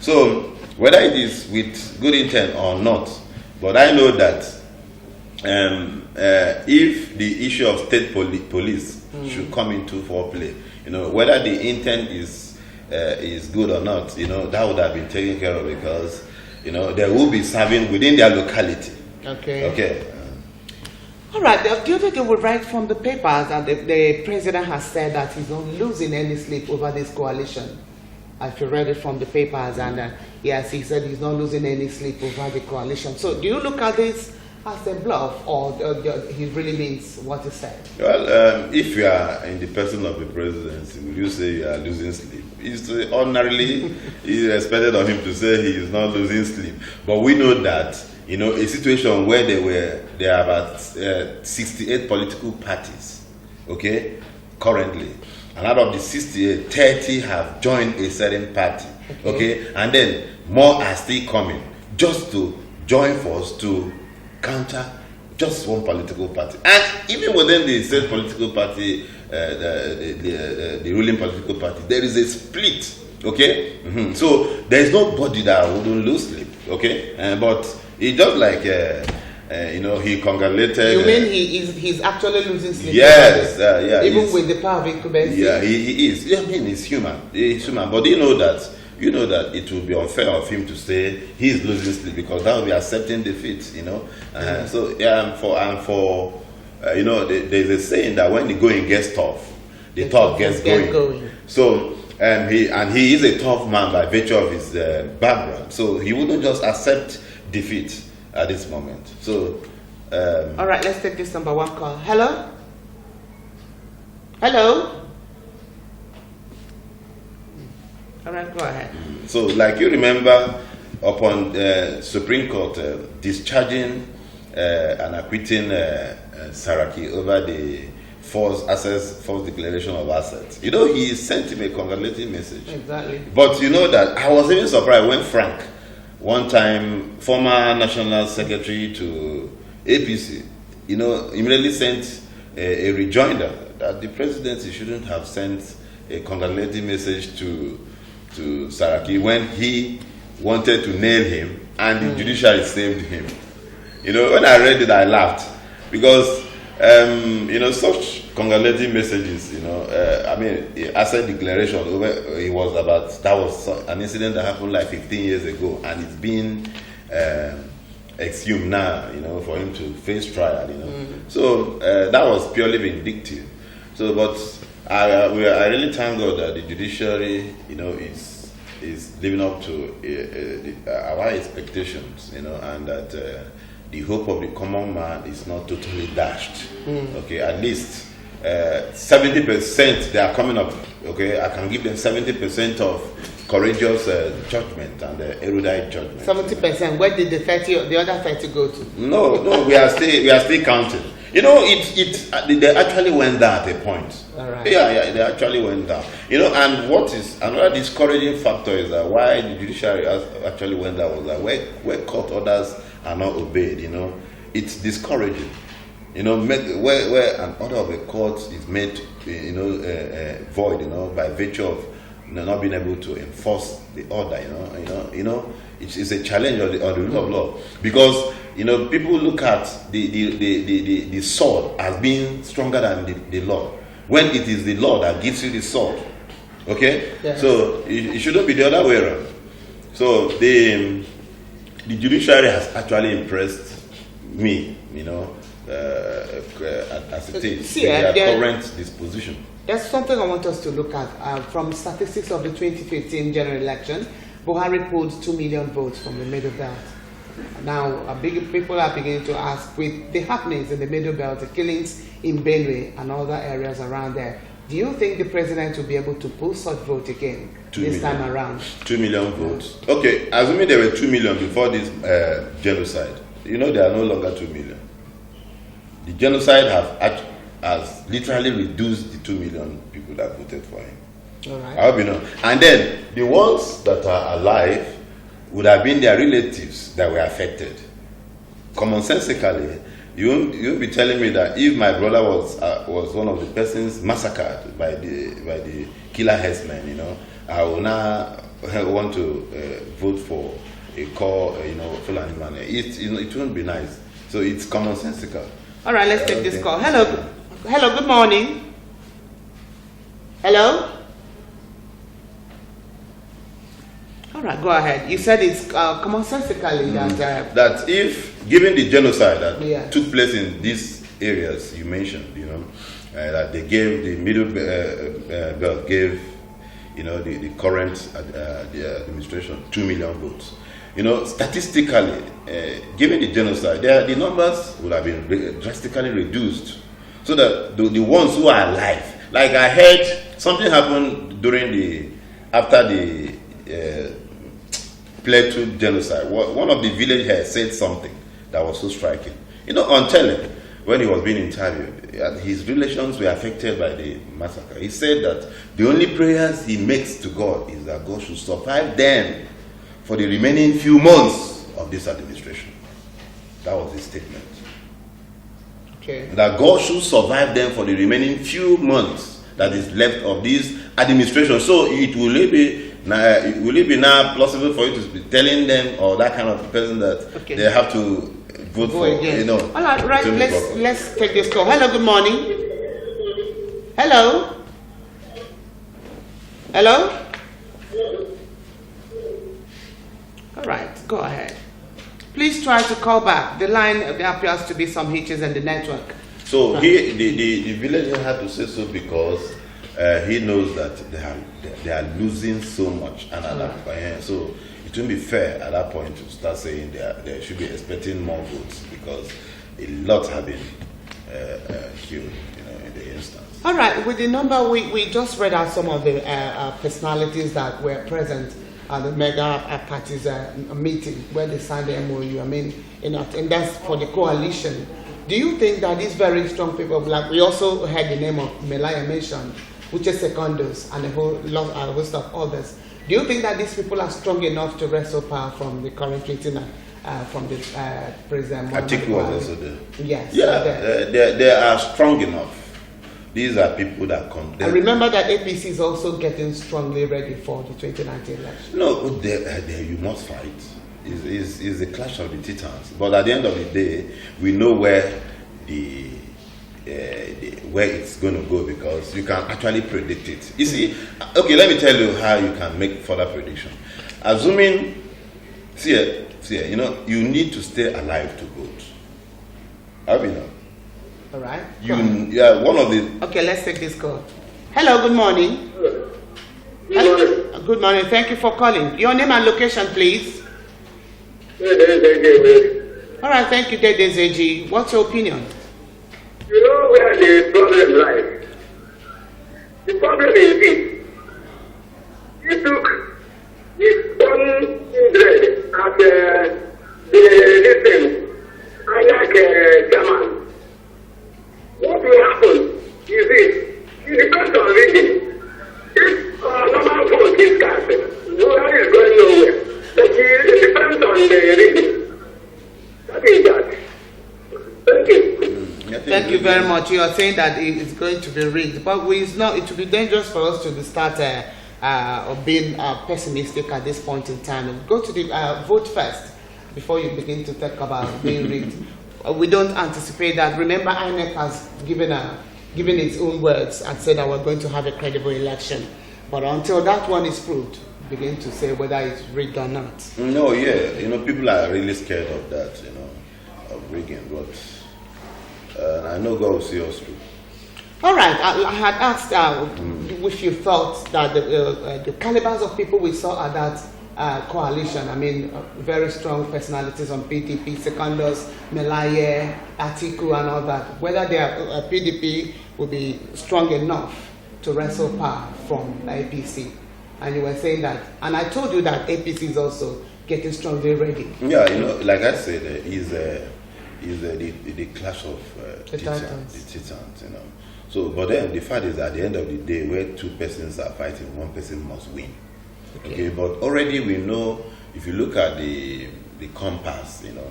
F: So whether it is with good intent or not, but I know that if the issue of state police should come into foreplay, whether the intent is good or not, that would have been taken care of, because they will be serving within their locality. Okay.
B: All right. The other day we read from the papers that the president has said that he's not losing any sleep over this coalition. If you read it from the papers, and yes, he said he's not losing any sleep over the coalition. So do you look at this as a bluff, or he really means what he said?
F: Well, if you are in the person of the presidency, will you say you are losing sleep? It's ordinarily expected of him to say he is not losing sleep. But we know that, a situation where there are about 68 political parties, okay, currently. And out of the 68, 30 have joined a certain party, okay? And then more are still coming, just to join force to counter just one political party. And even within the state political party, the ruling political party, there is a split, okay? So there is nobody that wouldn't lose sleep, okay? But it's just like... he congratulated.
B: You mean he's actually losing sleep?
F: Yes,
B: even with the power of incumbency.
F: Yeah, he is. I mean, he's human. He's human. But you know that it would be unfair of him to say he's losing sleep, because that would be accepting defeat. So there's a saying that when the going gets tough, the tough gets going. So he is a tough man by virtue of his background. So he wouldn't just accept defeat at this moment. So
B: all right, let's take this number one call. Hello. All right, go ahead.
F: So like you remember, upon Supreme Court discharging and acquitting Saraki over the false declaration of assets. You know, he sent him a congratulating message.
B: Exactly.
F: But you know that I was even surprised when Frank, one time former national secretary to APC, you know, immediately sent a rejoinder that the presidency shouldn't have sent a congratulating message to Saraki when he wanted to nail him and the judiciary saved him. You know, when I read it, I laughed because, you know, such congratulating messages, you know, I mean, asset declaration, that was an incident that happened like 15 years ago, and it's been exhumed now, you know, for him to face trial, you know. So that was purely vindictive. So, but I really thank God that the judiciary, you know, is living up to our expectations, you know, and that the hope of the common man is not totally dashed. Okay, at least 70% they are coming up. Okay, I can give them 70% of courageous judgment and erudite judgment. 70%.
B: Where did the other 30 go to?
F: No, we are still counting. You know, they actually went down at a point.
B: All right.
F: Yeah, they actually went down. You know, and what is another discouraging factor is that why the judiciary actually went down was that where court orders are not obeyed, you know, it's discouraging. You know, where an order of a court is made, you know, void, you know, by virtue of not being able to enforce the order, you know, it's a challenge of the rule of law, because you know people look at the sword as being stronger than the law, when it is the law that gives you the sword. Okay, yes. So it shouldn't be the other way around. So the judiciary has actually impressed me, you know, as it is in their current disposition.
B: There's something I want us to look at. From statistics of the 2015 general election, Buhari pulled 2 million votes from the Middle Belt. Now, people are beginning to ask, with the happenings in the Middle Belt, the killings in Benue and other areas around there, do you think the president will be able to pull such vote again this time around?
F: 2 million votes. Okay, assuming there were 2 million before this genocide, you know, there are no longer 2 million. The genocide has literally reduced the 2 million people that voted for him.
B: All right.
F: I hope you know. And then the ones that are alive would have been their relatives that were affected. Commonsensically, you won't be telling me that if my brother was one of the persons massacred by the killer herdsmen, you know, I will now want to vote for a core, you know, Fulani man. It won't be nice. So it's commonsensical.
B: All right, let's take this call. Hello, good morning. Hello? All right, go ahead. You said it's commonsensically
F: that if, given the genocide that took place in these areas you mentioned, you know, that they gave the Middle Belt gave, you know, the current the administration 2 million votes. You know, statistically, given the genocide, the numbers would have been drastically reduced, so that the ones who are alive, like I heard something happened after the Plateau genocide. One of the village heads said something that was so striking. You know, on tele, when he was being interviewed, his relations were affected by the massacre. He said that the only prayers he makes to God is that God should survive them for the remaining few months of this administration. That was his statement.
B: Okay.
F: That God should survive them for the remaining few months that is left of this administration. So will it be now possible for you to be telling them, or that kind of person, that they have to vote for again? You know.
B: All right, let's take this call. Hello, good morning. Hello. Hello. All right, go ahead. Please try to call back. The line, there appears to be some hitches in the network.
F: So the villager had to say so because he knows that they are losing so much, and at that point, so it wouldn't be fair at that point to start saying they should be expecting more votes, because a lot have been killed, you know, in the instance.
B: All right, with the number, we just read out some of the personalities that were present at the mega parties meeting where they signed the MOU. I mean, you know, and that's for the coalition. Do you think that these very strong people, like we also heard the name of Melaya mentioned, which is secondos and a whole host of others, do you think that these people are strong enough to wrestle power from the current regime, from the President
F: Atiku was also there.
B: Yes.
F: Yeah, they are strong enough. These are people that come.
B: And remember that APC is also getting strongly ready for the 2019 election.
F: No, you must fight. It's a clash of the titans. But at the end of the day, we know where where it's going to go, because you can actually predict it. You see, okay, let me tell you how you can make further prediction. Assuming, see, you know, you need to stay alive to vote. How do you know?
B: All right.
F: Yeah, one of the.
B: Okay, let's take this call. Hello, good morning. Good morning. Thank you for calling. Your name and location, please. All right, thank you, Dede Zeji. What's your opinion?
H: You know where the problem lies? The problem is this. You took this one dread as the system, like German. What will happen is this. It depends on region. If normal vote is cast, nobody is going nowhere. But it depends on the region. That is that. Thank you.
B: Thank you very much. You are saying that it's going to be rigged, but it's not. It will be dangerous for us to start being pessimistic at this point in time. Go to the vote first before you begin to talk about being rigged. We don't anticipate that. Remember, INEC has given its own words and said that we're going to have a credible election. But until that one is proved, begin to say whether it's rigged or not.
F: No, yeah, you know, people are really scared of that, you know, of rigging. But I know God will see us through.
B: All right, I had asked if you thought that the calibers of people we saw at that coalition, I mean, very strong personalities on PDP, Secondos, Melaye, Atiku and all that, whether their PDP will be strong enough to wrestle power from the APC. And you were saying that, and I told you that APC is also getting strongly ready.
F: Yeah, you know, like I said, is the clash of titans, you know. So, but then the fact is, at the end of the day, where two persons are fighting, one person must win. Okay, but already we know, if you look at the compass, you know,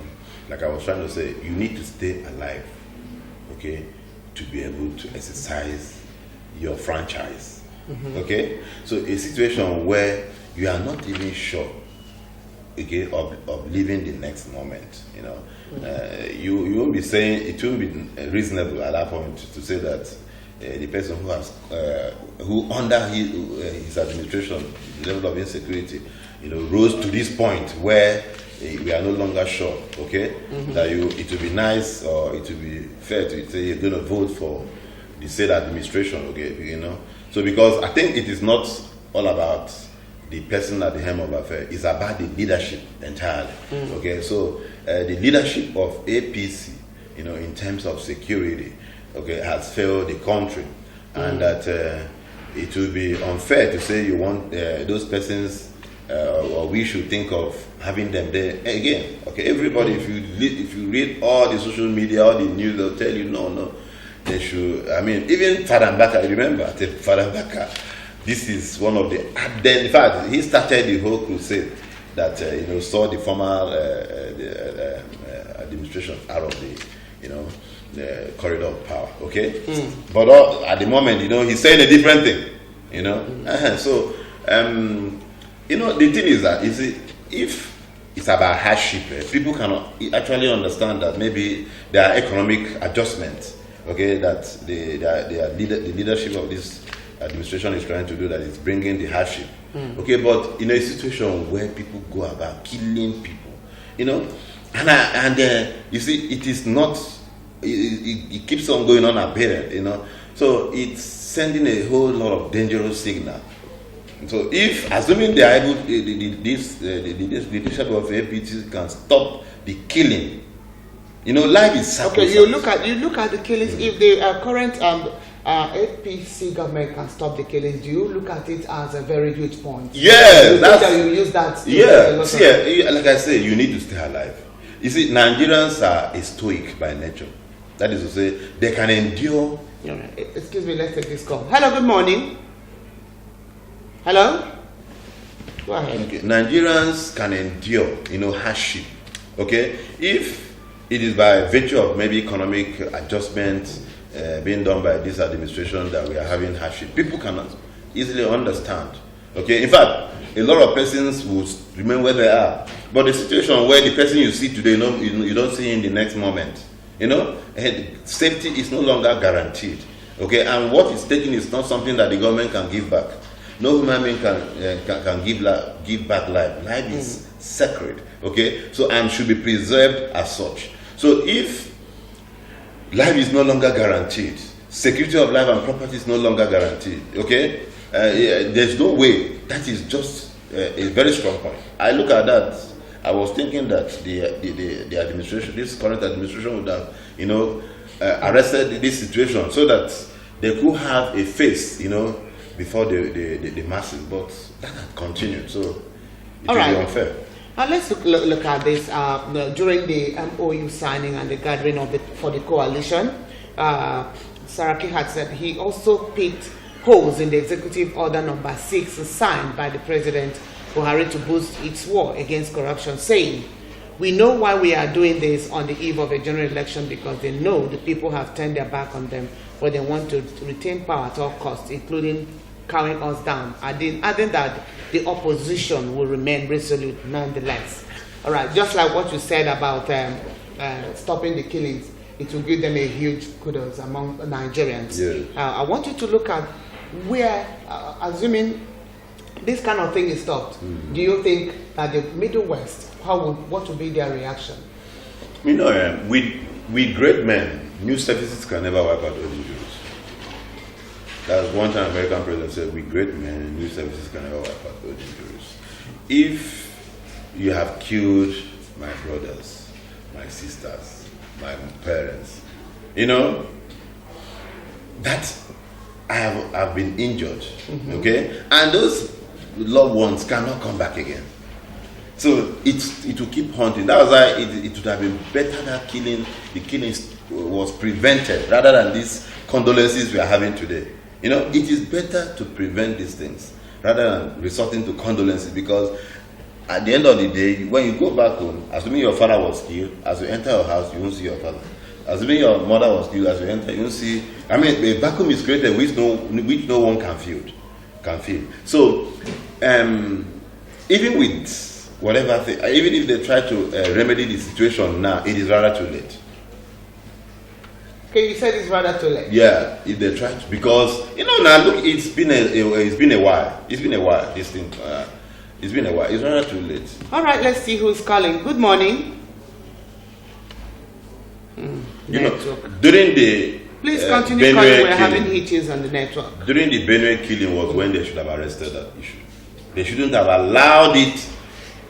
F: like I was trying to say, you need to stay alive, okay, to be able to exercise your franchise. Okay, so a situation where you are not even sure, okay, of living the next moment, you know, you won't be saying, it won't be reasonable at that point to say that the person who has who under his administration, the level of insecurity, you know, rose to this point where we are no longer sure, okay, that it would be nice or it would be fair to say you're going to vote for the said administration, okay, you know. So because I think it is not all about the person at the helm of affairs, it's about the leadership entirely, okay. So the leadership of APC, you know, in terms of security, okay, has failed the country, and that it would be unfair to say you want those persons, or we should think of having them there again. Okay, everybody, if you read all the social media, all the news, they'll tell you no, they should. I mean, even Father Mbaka, remember, Father Mbaka, this is one of the. In fact, he started the whole crusade that you know, saw the former administration out of the, you know, the corridor of power, okay? But at the moment, you know, he's saying a different thing, you know? So, you know, the thing is that, you see, if it's about hardship, people cannot actually understand that maybe there are economic adjustments, okay, that the leadership of this administration is trying to do, that is bringing the hardship, okay? But in a situation where people go about killing people, you know, and you see, it is not, it keeps on going on abated, you know. So it's sending a whole lot of dangerous signal. So if, assuming they are able, the leadership of APT can stop the killing, you know, life is sacrifice.
B: Okay, you look at the killings. If the current APC government can stop the killings, do you look at it as a very huge point?
F: Yeah,
B: you use that.
F: Yeah, see, like I say, you need to stay alive. You see, Nigerians are stoic by nature. That is to say, they can endure.
B: Excuse me, let's take this call. Hello, good morning. Hello? Go ahead.
F: Okay. Nigerians can endure, hardship. Okay? If it is by virtue of maybe economic adjustment being done by this administration that we are having hardship, people cannot easily understand. Okay? In fact, a lot of persons would remain where they are. But the situation where the person you see today, you don't see in the next moment. Safety is no longer guaranteed. Okay? And what is taken is not something that the government can give back. No human being can give back life. Life is sacred, okay? So, and should be preserved as such. So if life is no longer guaranteed, security of life and property is no longer guaranteed, okay? There's no way. That is just a very strong point. I look at that, I was thinking that the administration, this current administration would have, arrested this situation so that they could have a face, before the masses, but that had continued, so it will be unfair.
B: Now let's look at this. During the MOU signing and the gathering for the coalition, Saraki had said he also picked holes in the executive order number 6 signed by the President Buhari to boost its war against corruption, saying, "We know why we are doing this on the eve of a general election, because they know the people have turned their back on them, but they want to retain power at all costs, including carrying us down." Adding that the opposition will remain resolute nonetheless. All right, just like what you said about stopping the killings, it will give them a huge kudos among Nigerians. I want you to look at where, assuming this kind of thing is stopped, do you think that the Middle West, what would be their reaction?
F: With great men, new services can never wipe out old injuries. That's one time American president said, with great men, new services can never wipe out old injuries. If you have killed my brothers, my sisters, my parents, that I've been injured, okay? And those loved ones cannot come back again. So it will keep haunting. That was why it would have been better that the killings was prevented rather than these condolences we are having today. It is better to prevent these things rather than resorting to condolences, because at the end of the day, when you go back home, assuming your father was killed, as you enter your house, you won't see your father. Assuming your mother was killed, as you enter, you won't see. A vacuum is created which no one can feel. So, even with whatever thing, even if they try to remedy the situation now, it is rather too late.
B: Okay, you said it's rather too late.
F: Yeah, if they try to, because now look, it's been a while. It's been a while. This thing, it's been a while. It's rather too late.
B: All right, let's see who's calling. Good morning.
F: During the
B: please continue calling. We're having hitches on the network.
F: During the Benue killing was when they should have arrested that issue. They shouldn't have allowed it,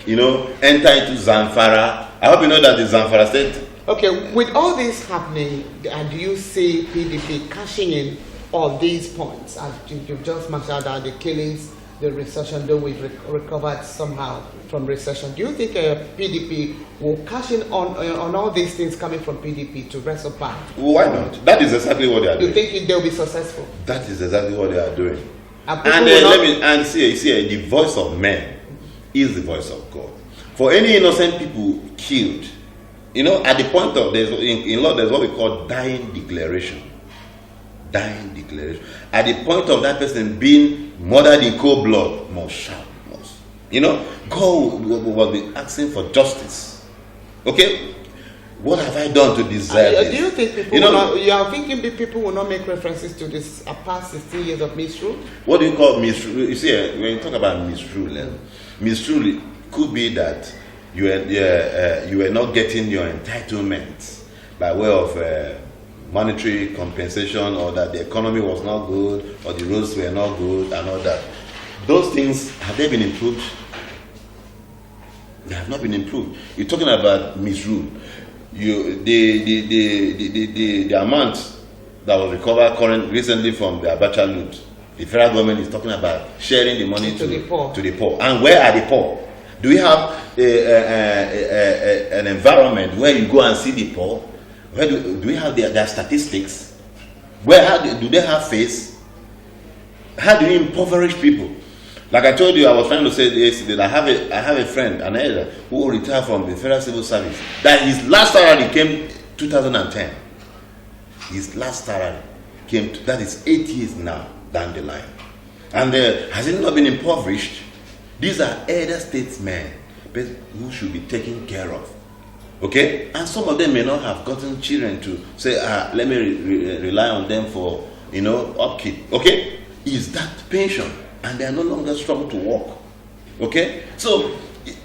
F: enter into Zamfara. I hope you know that the Zamfara state.
B: Okay, with all this happening, do you see PDP cashing in all these points? As you've just mentioned out the killings, the recession, though we've recovered somehow from recession. Do you think PDP will cash in on all these things coming from PDP to wrestle back?
F: Why not? That is exactly what they are doing.
B: You think they'll be successful?
F: That is exactly what they are doing.
B: And
F: see, the voice of men is the voice of God. For any innocent people killed, at the point of, in law, there's what we call dying declaration. Dying declaration. At the point of that person being murdered in cold blood, must shout, must. God will be asking for justice. Okay? What have I done to deserve this?
B: Do you think people people will not make references to this past 16 years of misrule?
F: What do you call misrule? You see, when you talk about misrule, misrule could be that you were not getting your entitlement by way of monetary compensation, or that the economy was not good, or the roads were not good, and all that. Those things, have they been improved? They have not been improved. You're talking about misrule. The amount that was recovered recently from the Abacha loot, the federal government is talking about sharing the money to the poor. And where are the poor? Do we have an environment where you go and see the poor? Where do we have their statistics? How do they have face? How do you impoverish people? Like I told you, I was trying to say yesterday that I have a friend, an elder, who retired from the Federal Civil Service. That his last salary came 2010. His last salary came that is 8 years now down the line. And has it not been impoverished? These are elder statesmen who should be taken care of. Okay? And some of them may not have gotten children to say, let me rely on them for, upkeep. Okay? Is that pension? And they are no longer strong to work. Okay? So,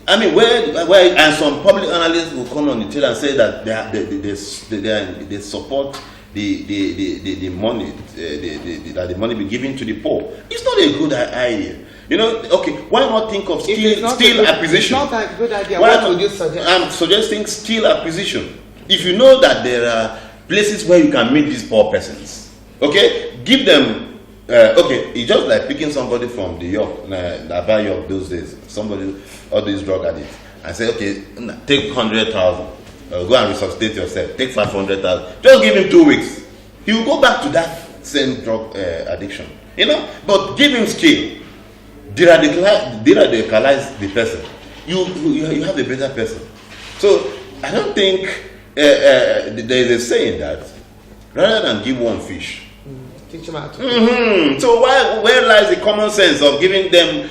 F: I mean, and some public analysts will come on the tail and say that they support the money, that the money be given to the poor. It's not a good idea. Okay, why not think of steel acquisition?
B: It's not a good idea. What would you suggest?
F: I'm suggesting steel acquisition. If you know that there are places where you can meet these poor persons, okay, give them. It's just like picking somebody from the Abia York those days, all these drug addicts, and say, okay, take 100,000, go and resuscitate yourself, take 500,000, just give him 2 weeks. He will go back to that same drug addiction, but give him skill, de-radicalize the person. You have a better person. So I don't think there is a saying that rather than give one fish,
B: teach them how to
F: So where lies the common sense of giving them,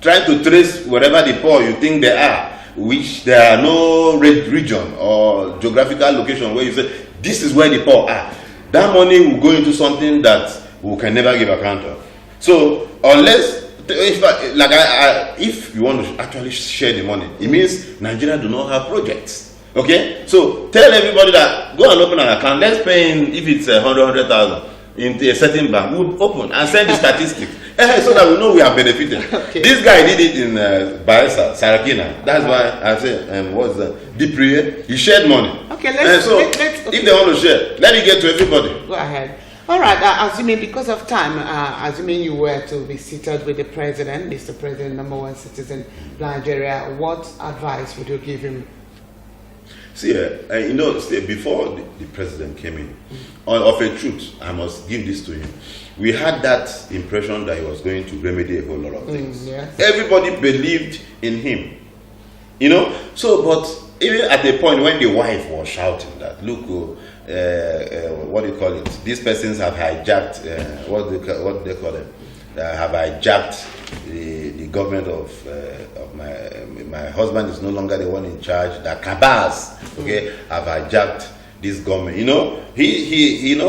F: trying to trace wherever the poor you think they are, which there are no region or geographical location where you say this is where the poor are. That money will go into something that we can never give account of. So unless, if you want to actually share the money, it means Nigeria do not have projects. Okay, so tell everybody that go and open an account. Let's pay in, if it's 100,000 into a certain bank, we'll open and send the statistics so that we know we are benefited. Okay. This guy did it in Bayelsa, Sarakina. That's why I say, what's that? Diprie, he shared money.
B: Okay, let's
F: if they want to share, let it get to everybody.
B: Go ahead. All right, assuming because of time, assuming you were to be seated with the president, Mr. President, #1 citizen of Nigeria, what advice would you give him?
F: See, before the president came in, of a truth, I must give this to him. We had that impression that he was going to remedy a whole lot of things.
B: Yes.
F: Everybody believed in him. But even at the point when the wife was shouting that, look, what do you call it? These persons have hijacked, what do they call them? Have hijacked the government of my husband is no longer the one in charge. The cabals, okay, have hijacked this government. The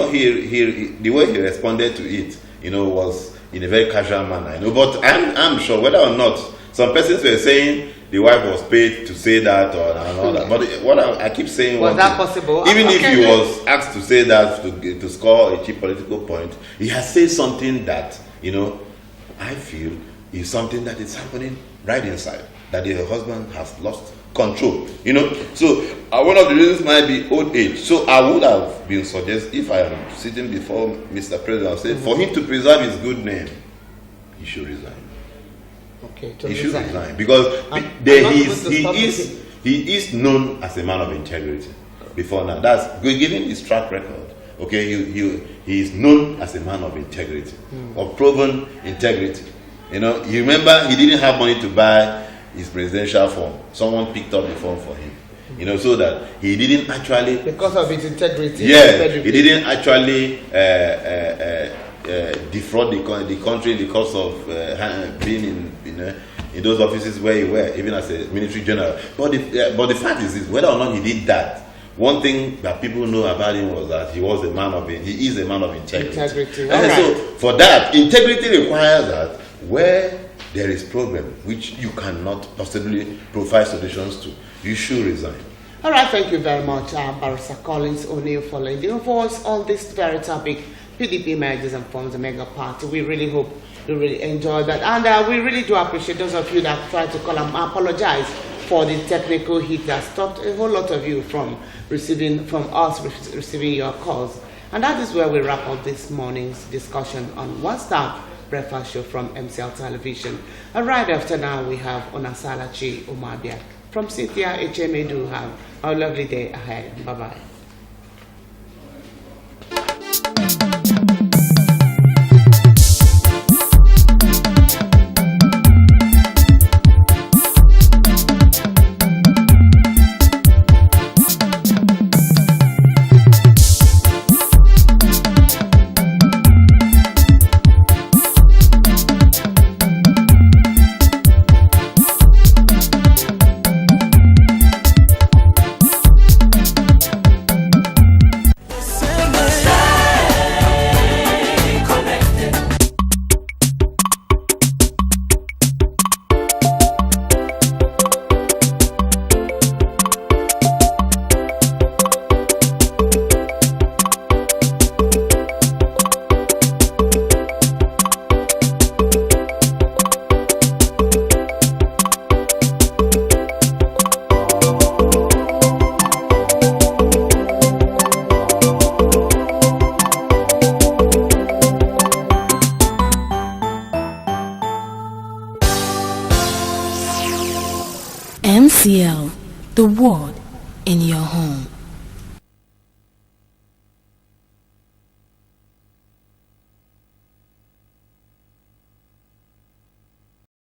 F: way he responded to it, was in a very casual manner. But I'm sure whether or not some persons were saying the wife was paid to say that and all that. But what I keep saying
B: was that possible?
F: Even if he was asked to say that to score a cheap political point, he has said something that I feel is something that is happening right inside, that the husband has lost control. So one of the reasons might be old age. So I would have been suggested, if I am sitting before Mr. President, I would say for him to preserve his good name, he should resign.
B: Okay,
F: he should resign because he is known as a man of integrity. Before now, that's given his track record. Okay, he is known as a man of integrity, of proven integrity. You remember he didn't have money to buy his presidential form. Someone picked up the form for him. So that he didn't actually,
B: because of his integrity.
F: Yeah, he didn't actually defraud the country because of being in those offices where he were, even as a military general. But the fact is whether or not he did that, one thing that people know about him was that he is a man of integrity.
B: Right.
F: So for that, integrity requires that where there is problem which you cannot possibly provide solutions to, you should resign.
B: All right, thank you very much, Barrister Collins O'Neill, for lending a voice on this very topic. PDP merges and forms a mega party. We really hope you really enjoy that, and we really do appreciate those of you that tried to call and apologize for the technical hit that stopped a whole lot of you from receiving your calls. And that is where we wrap up this morning's discussion on One Star Breakfast Show from MCL Television. And right after now, we have Onasalachi Umabia from Cynthia HMA. Do have a lovely day ahead. Bye-bye.
E: 1CL, the word in your home.